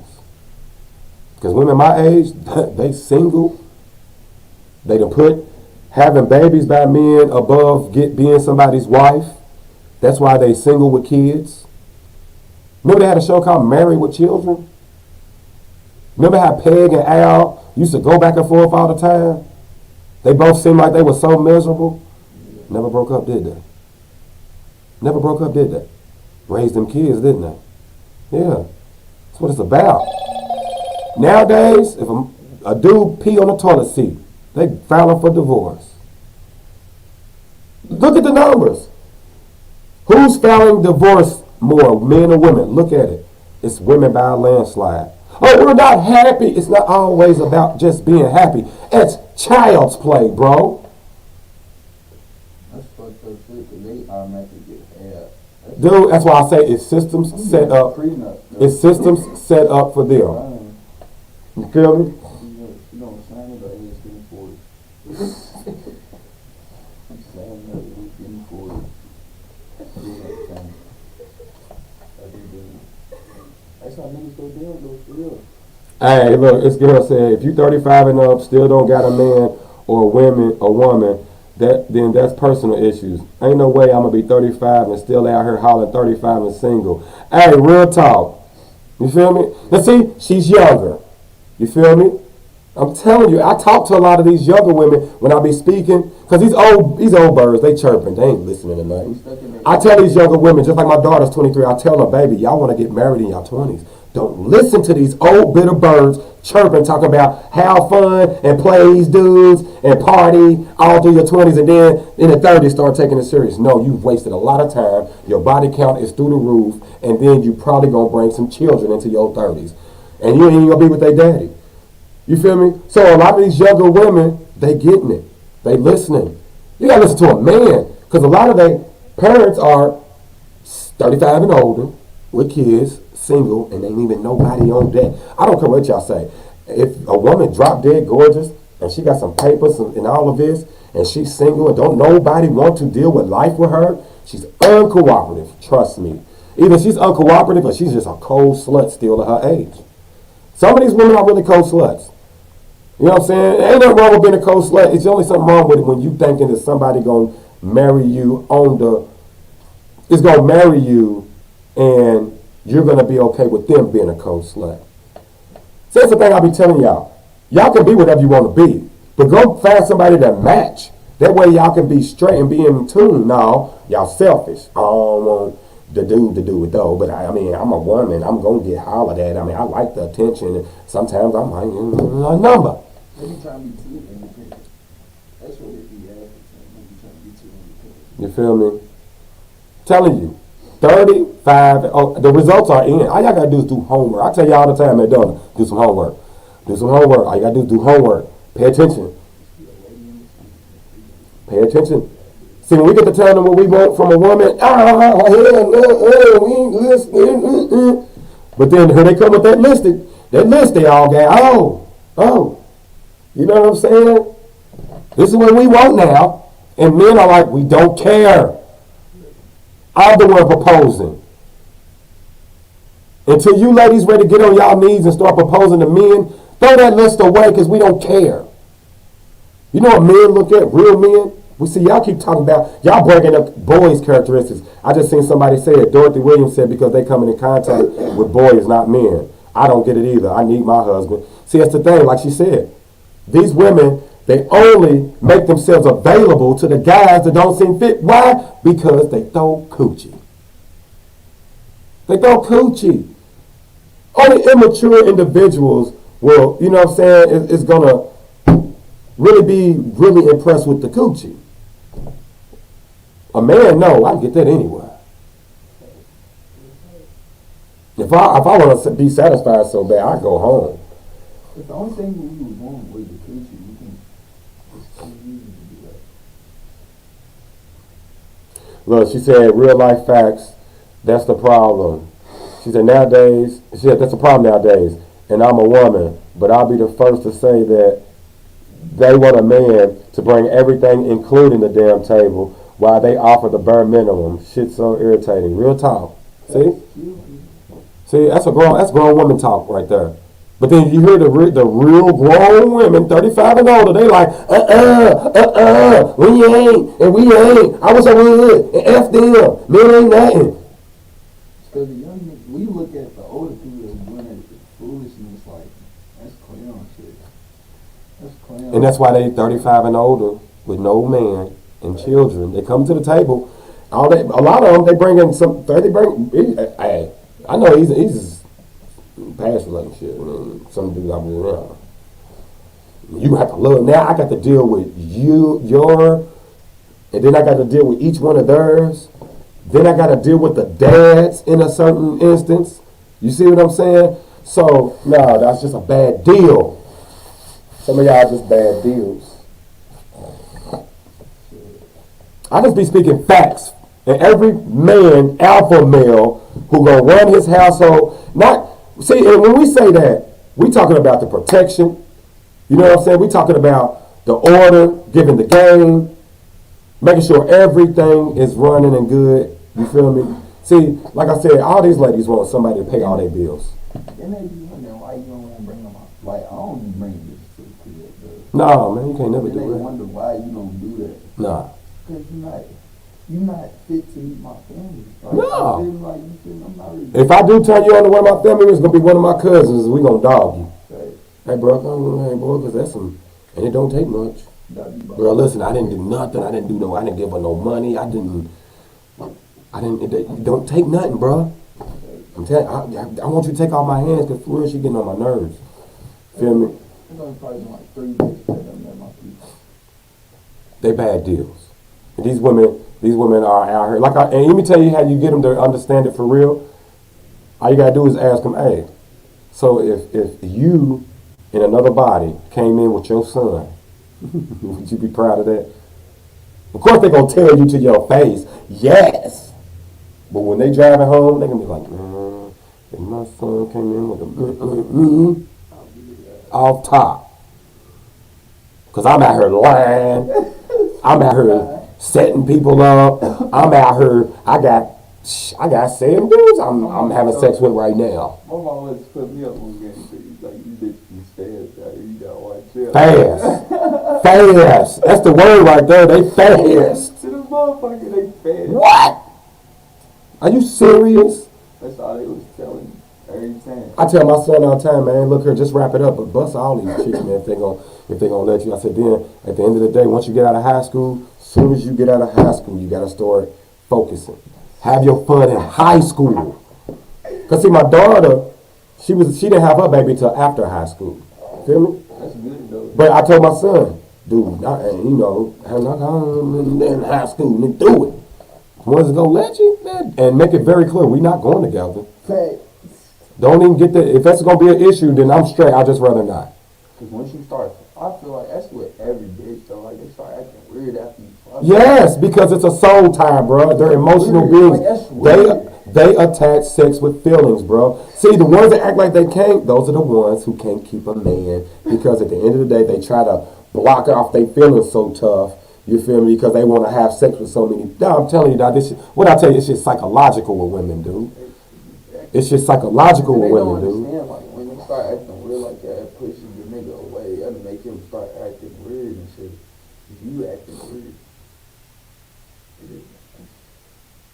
Because women my age, they single. They done put having babies by men above being somebody's wife. That's why they single with kids. Remember they had a show called Married with Children? Remember how Peg and Al used to go back and forth all the time? They both seemed like they were so miserable. Never broke up, did they? Never broke up, did they? Raised them kids, didn't they? Yeah. That's what it's about. Nowadays, if a dude pee on the toilet seat, they filing for divorce. Look at the numbers. Who's filing divorce more, men or women? Look at it. It's women by a landslide. Oh, we're not happy. It's not always about just being happy. It's child's play, bro. That's fucked up shit, because they automatically get half. Dude, that's why I say it's systems set up. It's systems set up for them. You feel me? You know what I'm saying? But it's getting 40. I'm saying that it's getting 40. That's how niggas go down, though, for real. Hey, look, this girl said, if you 35 and up, still don't got a man or a woman, then that's personal issues. Ain't no way I'm going to be 35 and still out here hollering 35 and single. Hey, real talk. You feel me? Now see, she's younger. You feel me? I'm telling you, I talk to a lot of these younger women when I be speaking, because these old birds, they chirping. They ain't listening to nothing. I tell these younger women, just like my daughter's 23, I tell her, baby, y'all want to get married in your 20s. Don't listen to these old bitter birds chirping, talking about have fun and play these dudes and party all through your 20s, and then in the 30s start taking it serious. No, you've wasted a lot of time. Your body count is through the roof, and then you probably going to bring some children into your 30s. and you ain't gonna be with their daddy. You feel me? So a lot of these younger women, they getting it. They listening. You gotta listen to a man, because a lot of their parents are 35 and older, with kids, single, and ain't even nobody on deck. I don't care what y'all say. If a woman drop dead gorgeous, and she got some papers and all of this, and she's single and don't nobody want to deal with life with her, she's uncooperative, trust me. Either she's uncooperative or she's just a cold slut still at her age. Some of these women are really cold sluts. You know what I'm saying? Ain't nothing wrong with being a cold slut. It's only something wrong with it when you thinking that somebody gonna marry you is gonna marry you and you're gonna be okay with them being a cold slut. So that's the thing I be telling y'all. Y'all can be whatever you want to be, but go find somebody that match. That way y'all can be straight and be in tune. No, y'all selfish. I don't want the dude to do it though, but I mean, I'm a woman. I'm going to get hollered at. I mean, I like the attention. And sometimes I'm like, a number. Maybe trying to be too independent. That's what it be at. Maybe trying to be too independent. You feel me? Telling you. 35, the results are in. All y'all got to do is do homework. I tell you all the time, man, do some homework. Do some homework. All you got to do is do homework. Pay attention. Pay attention. See, when we get to tell them what we want from a woman, we ain't listening. But then here they come with that list they all got, you know what I'm saying? This is what we want now. And men are like, we don't care. I'm the one proposing. Until you ladies ready to get on y'all knees and start proposing to men, throw that list away because we don't care. You know what men look at, real men? We see y'all keep talking about, y'all bringing up boys' characteristics. I just seen somebody say it. Dorothy Williams said because they coming in contact with boys, not men. I don't get it either. I need my husband. See, that's the thing, like she said. These women, they only make themselves available to the guys that don't seem fit. Why? Because they throw coochie. They throw coochie. Only immature individuals will, you know what I'm saying, is going to really be really impressed with the coochie. A man, no, I can get that anywhere. If I want to be satisfied so bad, I go home. But the only thing we would want was the coochie. We can just too easy to do that. Look, she said, real life facts, that's the problem. She said, that's the problem nowadays. And I'm a woman, but I'll be the first to say that they want a man to bring everything, including the damn table, while they offer the bare minimum. Shit's so irritating. Real talk. See? See, that's grown woman talk right there. But then you hear the real grown women, 35 and older, they like, we ain't, and we ain't. I wish I would, and F them. Men ain't nothing. Because the young niggas, we look at the older people that's doing that foolishness, like, that's clown shit. That's clown. And that's why they 35 and older with no man and children. They come to the table. A lot of them, they bring in some. Hey, I know he's past relationship. Some dude I'm around. You have to love. Now I got to deal with Youre, and then I got to deal with each one of theirs. Then I got to deal with the dads in a certain instance. You see what I'm saying? So no, that's just a bad deal. Some of y'all just bad deals. I just be speaking facts. And every man, alpha male, who gonna run his household, and when we say that, we talking about the protection. You know what I'm saying? We talking about the order, giving the game, making sure everything is running and good. You feel me? See, like I said, all these ladies want somebody to pay all their bills. Then they be wondering why you don't want to bring them out. Like, I don't be bringing this to the crib, bro. No, man, you can't never Then do they that. wonder why you don't do that. Nah. Because you're not fit to meet my family. Like, No. I'm not really. If I do turn you on to one of my family, it's gonna be one of my cousins. We gonna dog you. Right. Hey, bro, hey, boy, because that's some, and it don't take much. Bro, listen, I didn't do nothing. I didn't give her no money. It don't take nothing, bro. I'm telling you, I want you to take off my hands because for real, she getting on my nerves. Feel me? There's only probably been like 3 days that I met my people. They bad deals. And these women are out here. And let me tell you how you get them to understand it for real. All you gotta do is ask them, hey, So if you in another body came in with your son, would you be proud of that? Of course they're gonna tell you to your face, yes. But when they driving home, they're gonna be like, man, if my son came in with a good me off top. Cause I'm out here lying. I'm out here setting people up. I'm out here. I got 7 dudes I'm having sex with right now. My mom always put me up on game. Like, you bitch, you fast out here. You gotta watch out. Fast. Fast. That's the word right there. They fast. To the motherfucker, they fast. What? Are you serious? That's all they was telling me every time. I tell my son all the time, man, look here, just wrap it up, but bust all these chicks, man, if they gonna let you. I said, then at the end of the day, once you get out of high school, as soon as you get out of high school, you gotta start focusing. Have your fun in high school. Cause see, my daughter, she didn't have her baby till after high school. Feel me? That's good though. But I told my son, dude, I'm not in high school, and do it. One's gonna let you, man, and make it very clear, we not going together. Facts. Don't even get that. If that's gonna be an issue, then I'm straight. I'd just rather not. Cause once you start, I feel like that's what every bitch though. Like, they start acting weird after you fuck. Yes, because it's a soul tie, bro. They're emotional beings. Like, that's weird. They attach sex with feelings, bro. See, the ones that act like they can't, those are the ones who can't keep a man. Because at the end of the day, they try to block off their feelings so tough. You feel me? Because they want to have sex with so many. No, I'm telling you, dog, what I tell you, it's just psychological with women, dude. It's just psychological with women, dude. Understand, like, when they start acting weird like that, it pushes the nigga away. That'll make him start acting weird and shit. If you acting weird.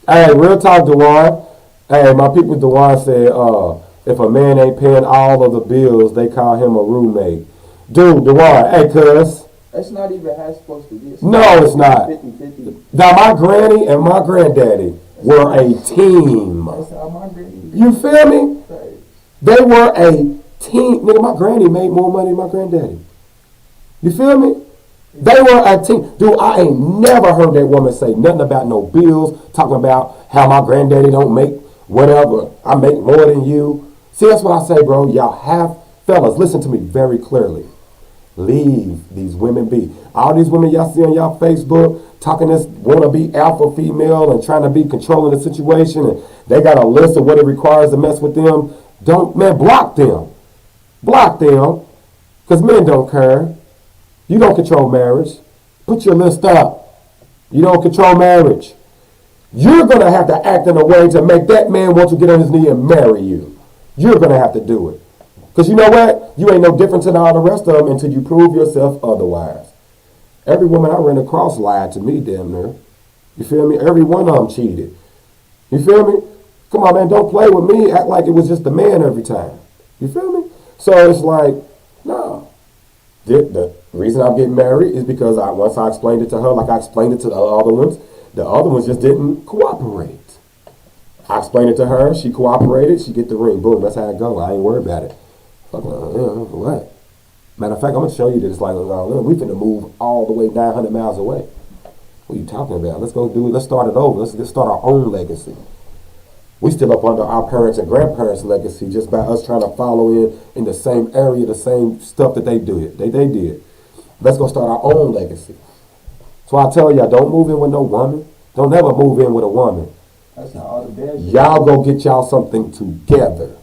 Hey, real talk, Dewan. Hey, my people, Dewan said, if a man ain't paying all of the bills, they call him a roommate. Dude, Dewan, hey, cuz. That's not even how it's supposed to be. No, it's not. 50-50. Now, my granny and my granddaddy were a team. That's how my granny. You feel me? Right. They were a team. Nigga, my granny made more money than my granddaddy. You feel me? They were a team. Dude, I ain't never heard that woman say nothing about no bills, talking about how my granddaddy don't make whatever. I make more than you. See, that's what I say, bro. Y'all have, fellas, listen to me very clearly. Leave these women be. All these women y'all see on y'all Facebook talking this wanna be alpha female and trying to be controlling the situation, and they got a list of what it requires to mess with them. Block them. Block them. Because men don't care. You don't control marriage. Put your list up. You don't control marriage. You're going to have to act in a way to make that man want to get on his knee and marry you. You're going to have to do it. Because you know what? You ain't no different than all the rest of them until you prove yourself otherwise. Every woman I ran across lied to me, damn near. You feel me? Every one of them cheated. You feel me? Come on, man, don't play with me. Act like it was just the man every time. You feel me? So it's like, no. The reason I'm getting married is because once I explained it to her, like I explained it to the other ones just didn't cooperate. I explained it to her, she cooperated, she get the ring. Boom, that's how it go. I ain't worried about it. Fuck, what? Matter of fact, I'm going to show you this. Like, we finna move all the way 900 miles away. What are you talking about? Let's start it over. Let's start our own legacy. We still up under our parents and grandparents' legacy just by us trying to follow in the same area, the same stuff that they did. They did. Let's go start our own legacy. So I tell y'all, don't move in with no woman. Don't ever move in with a woman. That's not all the bad shit. Y'all go get y'all something together.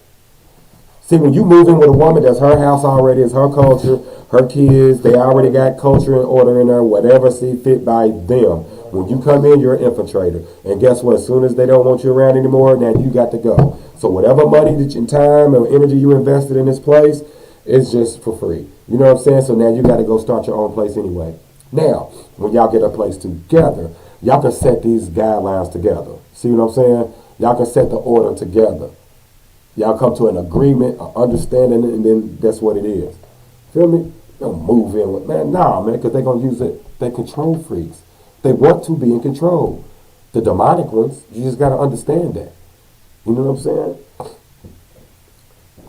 See, when you move in with a woman, that's her house already, it's her culture, her kids, they already got culture and order in there, whatever see fit by them. When you come in, you're an infiltrator. And guess what? As soon as they don't want you around anymore, now you got to go. So whatever money and time or energy you invested in this place, it's just for free. You know what I'm saying? So now you got to go start your own place anyway. Now, when y'all get a place together, y'all can set these guidelines together. See what I'm saying? Y'all can set the order together. Y'all come to an agreement, an understanding, and then that's what it is. Feel me? Don't move in with, man, because they're going to use it. They're control freaks. They want to be in control. The demonic ones, you just got to understand that. You know what I'm saying?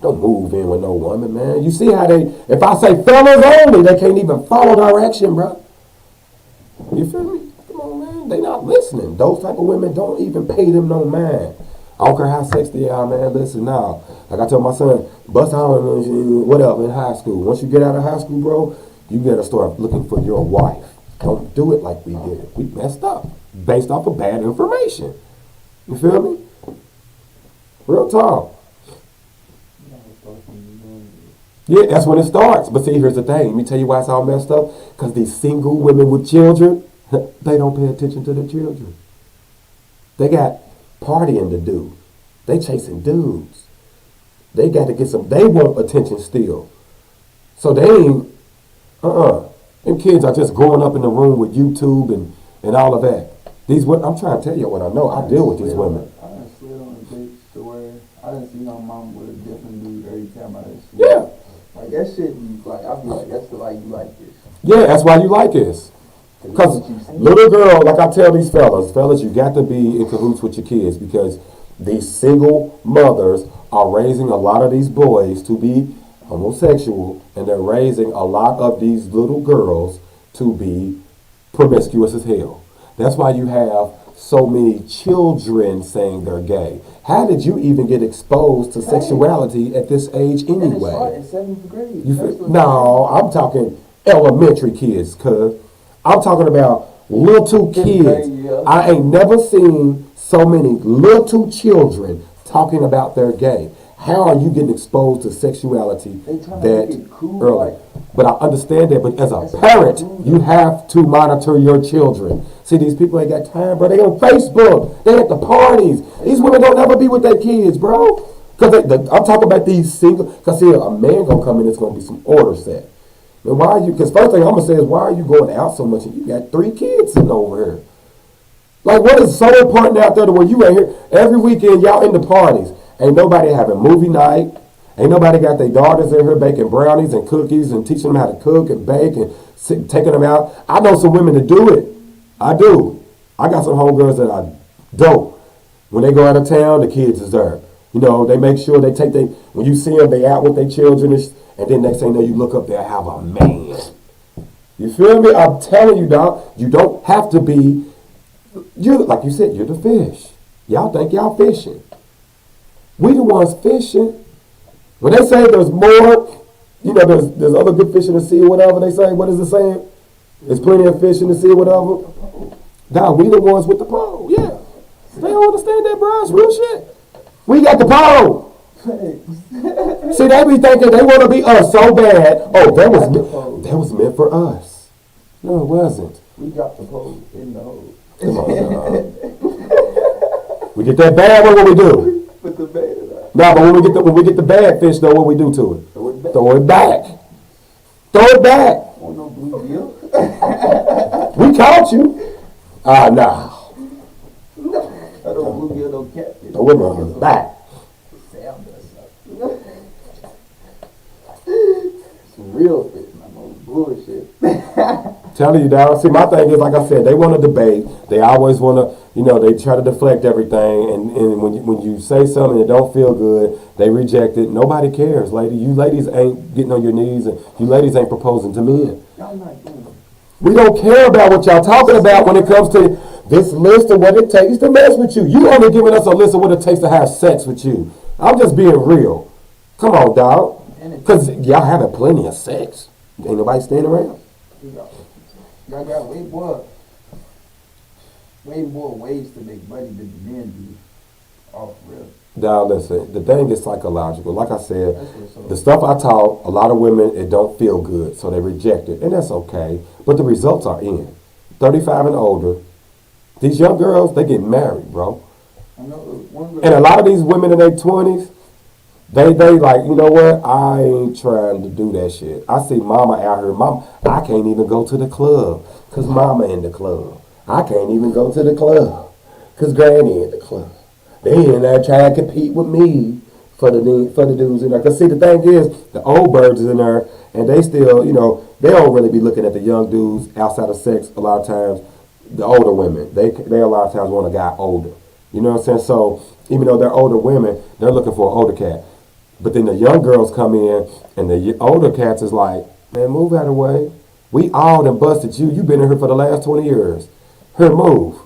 Don't move in with no woman, man. You see how if I say fellas only, they can't even follow direction, bro. You feel me? Come on, man. They not listening. Those type of women don't even pay them no mind. I don't care how sexy they are, man. Listen now. Like I told my son, bust out and whatever in high school. Once you get out of high school, bro, you gotta start looking for your wife. Don't do it like we did. We messed up based off of bad information. You feel me? Real talk. Yeah, that's when it starts. But see, here's the thing. Let me tell you why it's all messed up. Because these single women with children, they don't pay attention to their children. They got partying to do. They chasing dudes. They got to get some, they want attention still. So they ain't, them kids are just growing up in the room with YouTube and all of that. These women, I'm trying to tell you what I know. I deal with these women. I done slid on a bitch to where I done see my mom with a different dude every time I done see Yeah. her. Like that shit, like I be like, that's the like you like this. Yeah, that's why you like this. Because little girl, like I tell these fellas, you got to be in cahoots with your kids because these single mothers are raising a lot of these boys to be homosexual, and they're raising a lot of these little girls to be promiscuous as hell. That's why you have so many children saying they're gay. How did you even get exposed to sexuality at this age anyway? In 7th grade. No, I'm talking elementary kids, cuz. I'm talking about little kids. I ain't never seen so many little children talking about their gay. How are you getting exposed to sexuality that early? But I understand that, but as a parent, you have to monitor your children. See, these people ain't got time, bro. They on Facebook. They at the parties. These women don't ever be with their kids, bro. Because I'm talking about these single, because see, a man gonna come in, it's gonna be some order set. And why are you, because first thing I'm gonna say is, why are you going out so much and you got 3 kids sitting over here? Like, what is so important out there to where you ain't here every weekend, y'all in the parties? Ain't nobody having movie night. Ain't nobody got their daughters in here baking brownies and cookies and teaching them how to cook and bake and taking them out. I know some women that do it. I do. I got some homegirls that are dope. When they go out of town, the kids is there. You know, they make sure they take when you see them, they out with their children, and then next thing you know, you look up there, have a man. You feel me? I'm telling you, dog, you don't have to be, like you said, you're the fish. Y'all think y'all fishing. We the ones fishing. When they say there's more, there's other good fish in the sea or whatever they say, what is it saying? There's plenty of fish in the sea or whatever. Dog, we the ones with the pole, yeah. They don't understand that, bro. It's real shit. We got the pole. See, they be thinking they want to be us so bad. Oh, that was meant for us. No, it wasn't. We got the pole in the hole. Come on, dog. We get that bad one, what we do? Put the bait in that. No, but when we get the bad fish, though, what we do to it? Throw it back. Throw it back. Oh, no bluegill. We caught you. Ah, nah. I don't bluegill, no catfish. Throw it on the back. Sam does something. Some real fish, not no bullshit. Telling you, dog. See, my thing is, like I said, they want to debate. They always want to, they try to deflect everything. And when you say something that don't feel good, they reject it. Nobody cares, lady. You ladies ain't getting on your knees, and you ladies ain't proposing to men. Y'all not doing it. We don't care about what y'all talking about when it comes to this list of what it takes to mess with you. You only giving us a list of what it takes to have sex with you. I'm just being real. Come on, dog. Because y'all having plenty of sex. Ain't nobody standing around. Y'all got way more ways to make money than the men do. Off real. Dog, listen, the thing is psychological. Like I said, the stuff I taught, a lot of women, it don't feel good, so they reject it. And that's okay. But the results are in. 35 and older. These young girls, they get married, bro. I know one and a lot of these women in their 20s, they like, you know what? I ain't trying to do that shit. I see mama out here. Mama, I can't even go to the club because mama in the club. I can't even go to the club because granny in the club. They in there trying to compete with me for the dudes in there. Because see, the thing is, the old birds is in there, and they still, they don't really be looking at the young dudes outside of sex a lot of times. The older women, they a lot of times want a guy older. You know what I'm saying? So even though they're older women, they're looking for an older cat. But then the young girls come in, and the older cats is like, man, move out of the way. We all done busted you. You've been in here for the last 20 years. Here, move.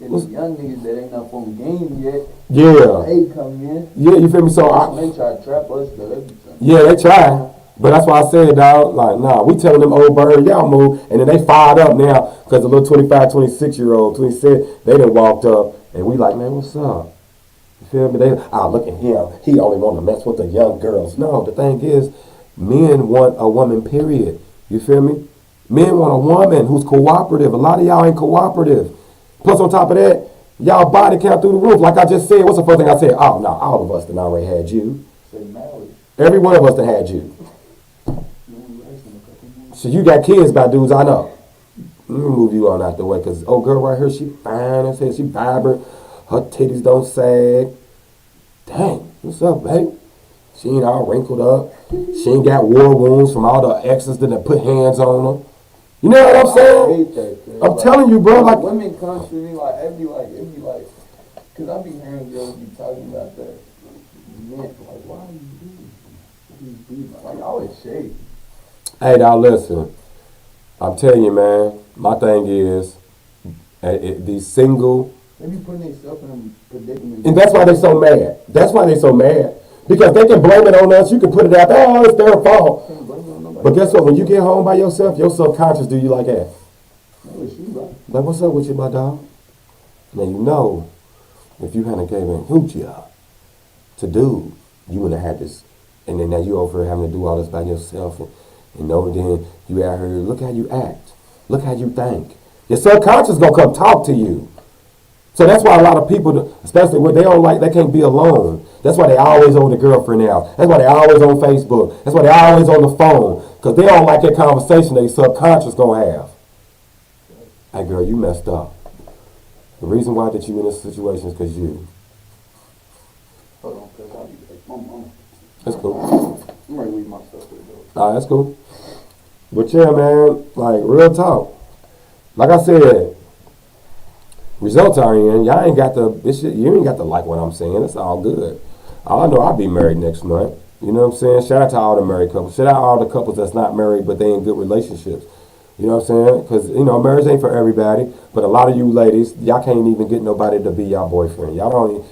And the young niggas that ain't up on the game yet, Yeah. they come in. Yeah, you feel me? So They try to trap us, though. yeah, they try. But that's why I said, dog, like, nah, we telling them old bird, y'all move. And then they fired up now because the little 25, 26-year-old, 26, they done walked up. And we like, man, what's up? You feel me? They, look at him. He only want to mess with the young girls. No, the thing is, men want a woman, period. You feel me? Men want a woman who's cooperative. A lot of y'all ain't cooperative. Plus, on top of that, y'all body count through the roof. Like I just said, what's the first thing I said? Oh, no, all of us done already had you. Every one of us done had you. So you got kids by dudes I know. Let me move you on out the way, because old girl right here, she fine. I said she vibrant. Her titties don't sag. Dang, what's up, babe? She ain't all wrinkled up. She ain't got war wounds from all the exes that put hands on her. You know what I'm saying? I hate that, I'm like, telling you, bro. Like women come to me, like, it be like, because I be hearing girls be talking about that. Men, like, why are you doing this? Like, I always shake. hey, now listen. I'm telling you, man. My thing is, these single. They be putting themselves in a predicament. And that's why they so mad. That's why they so mad. Because they can blame it on us. You can put it out there. Oh, it's their fault. But guess what? When you get home by yourself, your subconscious do you like that. Like, what's up with you, my dog? Now, you know, if you hadn't gave a hoochie to do, you wouldn't have had this. And then now you over here having to do all this by yourself. And then you out here, look how you act. Look how you think. Your subconscious going to come talk to you. So that's why a lot of people, especially when they don't like, they can't be alone. That's why they always on the girlfriend now. That's why they always on Facebook. That's why they always on the phone. Because they don't like that conversation they subconscious going to have. Hey, girl, you messed up. The reason why that you in this situation is because you. Hold on, because I'll be back. That's cool. I'm ready to leave my stuff to the door. All right, that's cool. But yeah, man, like, real talk. Like I said, results are in. Y'all ain't got to, you ain't got to like what I'm saying. It's all good. I know I'll be married next month. You know what I'm saying? Shout out to all the married couples. Shout out to all the couples that's not married, but they in good relationships. You know what I'm saying? Because, you know, marriage ain't for everybody. But a lot of you ladies, y'all can't even get nobody to be y'all boyfriend. Y'all don't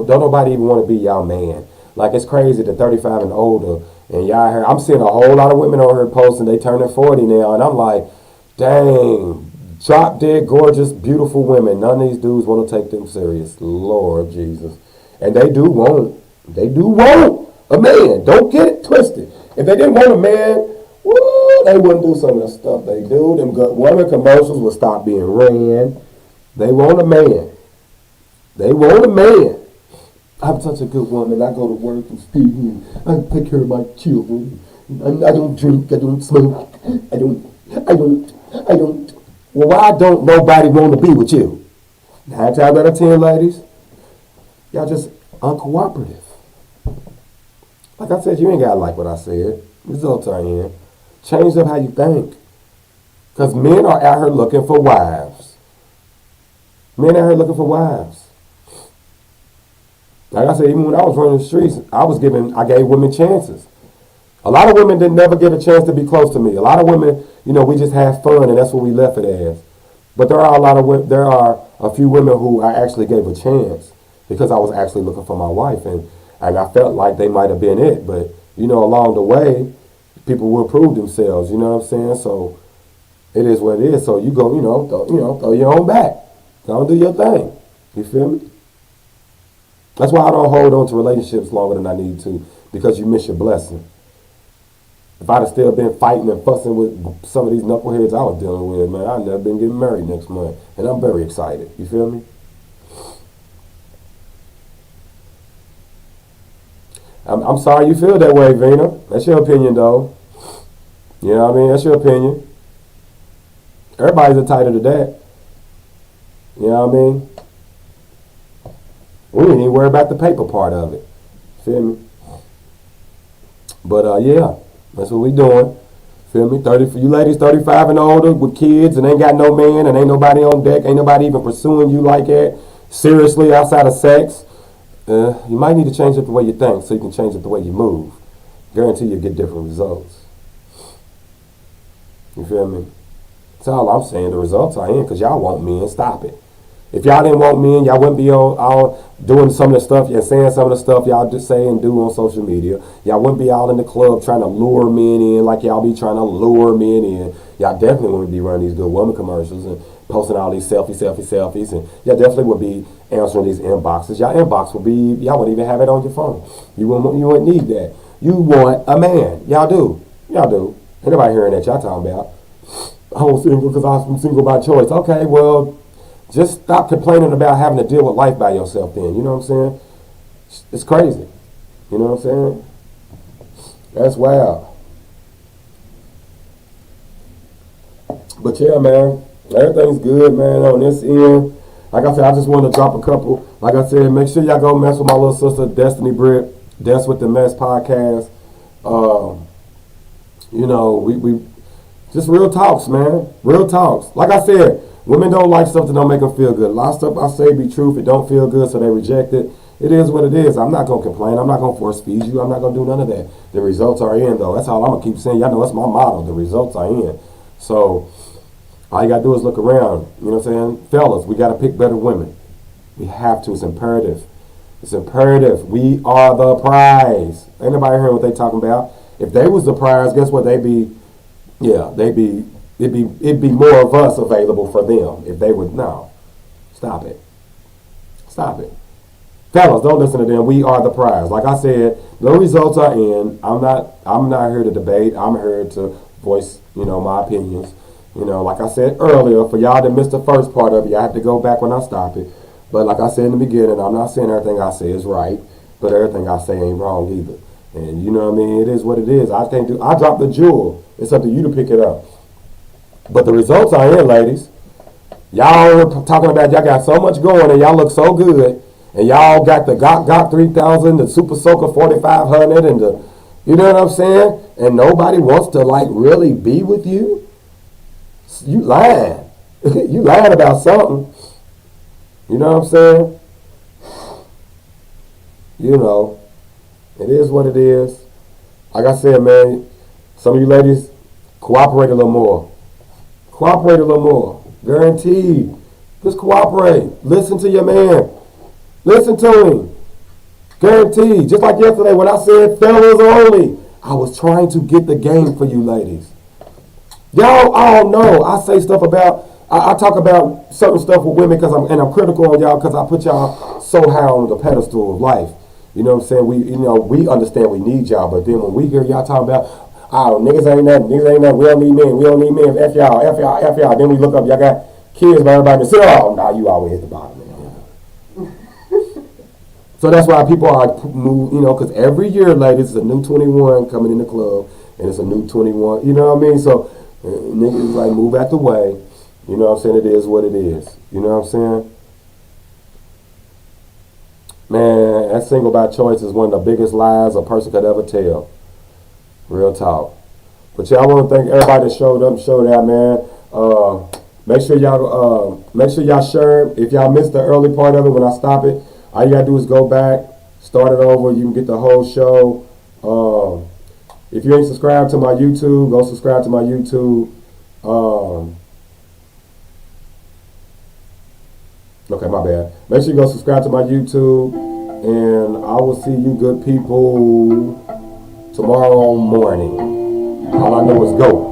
nobody even want to be y'all man. Like, it's crazy that 35 and older, and y'all here, I'm seeing a whole lot of women on here posting, they turning 40 now, and I'm like, dang, drop dead, gorgeous, beautiful women. None of these dudes want to take them serious. Lord Jesus. And they do want a man. Don't get it twisted. If they didn't want a man, woo, they wouldn't do some of the stuff they do. Them women commercials would stop being ran. They want a man. They want a man. I'm such a good woman. I go to work and stay here. I take care of my children. I don't drink. I don't smoke. I don't. Well, why don't nobody want to be with you? 9 times out of 10, ladies, y'all just uncooperative. Like I said, you ain't got to like what I said. Results are in. Change up how you think. Because men are out here looking for wives. Men out here looking for wives. Like I said, even when I was running the streets, I gave women chances. A lot of women didn't never get a chance to be close to me. A lot of women, you know, we just have fun, and that's what we left it as. But there are a few women who I actually gave a chance because I was actually looking for my wife, and I felt like they might have been it. But, you know, along the way, people will prove themselves, you know what I'm saying? So it is what it is. So you go, throw your own back. Go and do your thing. You feel me? That's why I don't hold on to relationships longer than I need to, because you miss your blessing. If I'd have still been fighting and fussing with some of these knuckleheads I was dealing with, man, I'd never been getting married next month. And I'm very excited. You feel me? I'm sorry you feel that way, Vina. That's your opinion, though. You know what I mean? That's your opinion. Everybody's entitled to that. You know what I mean? We didn't even worry about the paper part of it. Feel me? But, yeah, that's what we doing. Feel me? 30 for you ladies 35 and older with kids and ain't got no man and ain't nobody on deck, ain't nobody even pursuing you like that, seriously outside of sex. You might need to change up the way you think so you can change up the way you move. Guarantee you'll get different results. You feel me? That's all I'm saying. The results are in because y'all want men. Stop it. If y'all didn't want men, y'all wouldn't be all doing some of the stuff and saying some of the stuff y'all just say and do on social media. Y'all wouldn't be out in the club trying to lure men in like y'all be trying to lure men in. Y'all definitely wouldn't be running these good woman commercials and posting all these selfies. And y'all definitely would be answering these inboxes. Y'all inbox would be, y'all wouldn't even have it on your phone. You wouldn't need that. You want a man. Y'all do. Y'all do. Ain't nobody hearing that y'all talking about. I'm single because I'm single by choice. Okay, well, just stop complaining about having to deal with life by yourself then. You know what I'm saying? It's crazy. You know what I'm saying? That's wild. But yeah, man, everything's good, man, on this end. Like I said, I just wanted to drop a couple. Like I said, make sure y'all go mess with my little sister, Destiny Britt, Des with the Mess podcast. You know, we just real talks, man. Real talks. Like I said, women don't like stuff that don't make them feel good. A lot of stuff I say be true. If it don't feel good, so they reject it. It is what it is. I'm not going to complain. I'm not going to force feed you. I'm not going to do none of that. The results are in, though. That's all I'm going to keep saying. Y'all know that's my motto. The results are in. So all you got to do is look around. You know what I'm saying? Fellas, we got to pick better women. We have to. It's imperative. It's imperative. We are the prize. Ain't nobody hearing what they talking about. If they was the prize, guess what? It'd be more of us available for them if they would. No. Stop it. Stop it. Fellas, don't listen to them. We are the prize. Like I said, the results are in. I'm not here to debate. I'm here to voice, my opinions. Like I said earlier, for y'all that missed the first part of it, I have to go back when I stop it. But like I said in the beginning, I'm not saying everything I say is right, but everything I say ain't wrong either. And you know what I mean? It is what it is. I dropped the jewel. It's up to you to pick it up. But the results are in, ladies. Y'all are talking about y'all got so much going and y'all look so good. And y'all got the Gok 3000, the Super Soaker 4500, and the, you know what I'm saying? And nobody wants to really be with you. You lying. You lying about something. You know what I'm saying? It is what it is. Like I said, man, some of you ladies, cooperate a little more. Cooperate a little more. Guaranteed. Just cooperate. Listen to your man. Listen to him. Guaranteed. Just like yesterday when I said fellas only, I was trying to get the game for you ladies. Y'all all know I say stuff about, I talk about certain stuff with women and I'm critical on y'all because I put y'all so high on the pedestal of life. You know what I'm saying? We understand we need y'all, but then when we hear y'all talking about, niggas ain't nothing, we don't need men, F y'all. Then we look up, y'all got kids, but everybody say, you always hit the bottom, man. So that's why people are because every year, ladies, it's a new 21 coming in the club, and it's a new 21, you know what I mean? So niggas move out the way. You know what I'm saying? It is what it is. You know what I'm saying? Man, that single by choice is one of the biggest lies a person could ever tell. Real talk. But yeah, I want to thank everybody that showed out, man. Make sure y'all share. If y'all missed the early part of it when I stop it, all you gotta do is go back, start it over. You can get the whole show. If you ain't subscribed to my YouTube, go subscribe to my YouTube. Okay, my bad. Make sure you go subscribe to my YouTube, and I will see you good people tomorrow morning. All I know is go.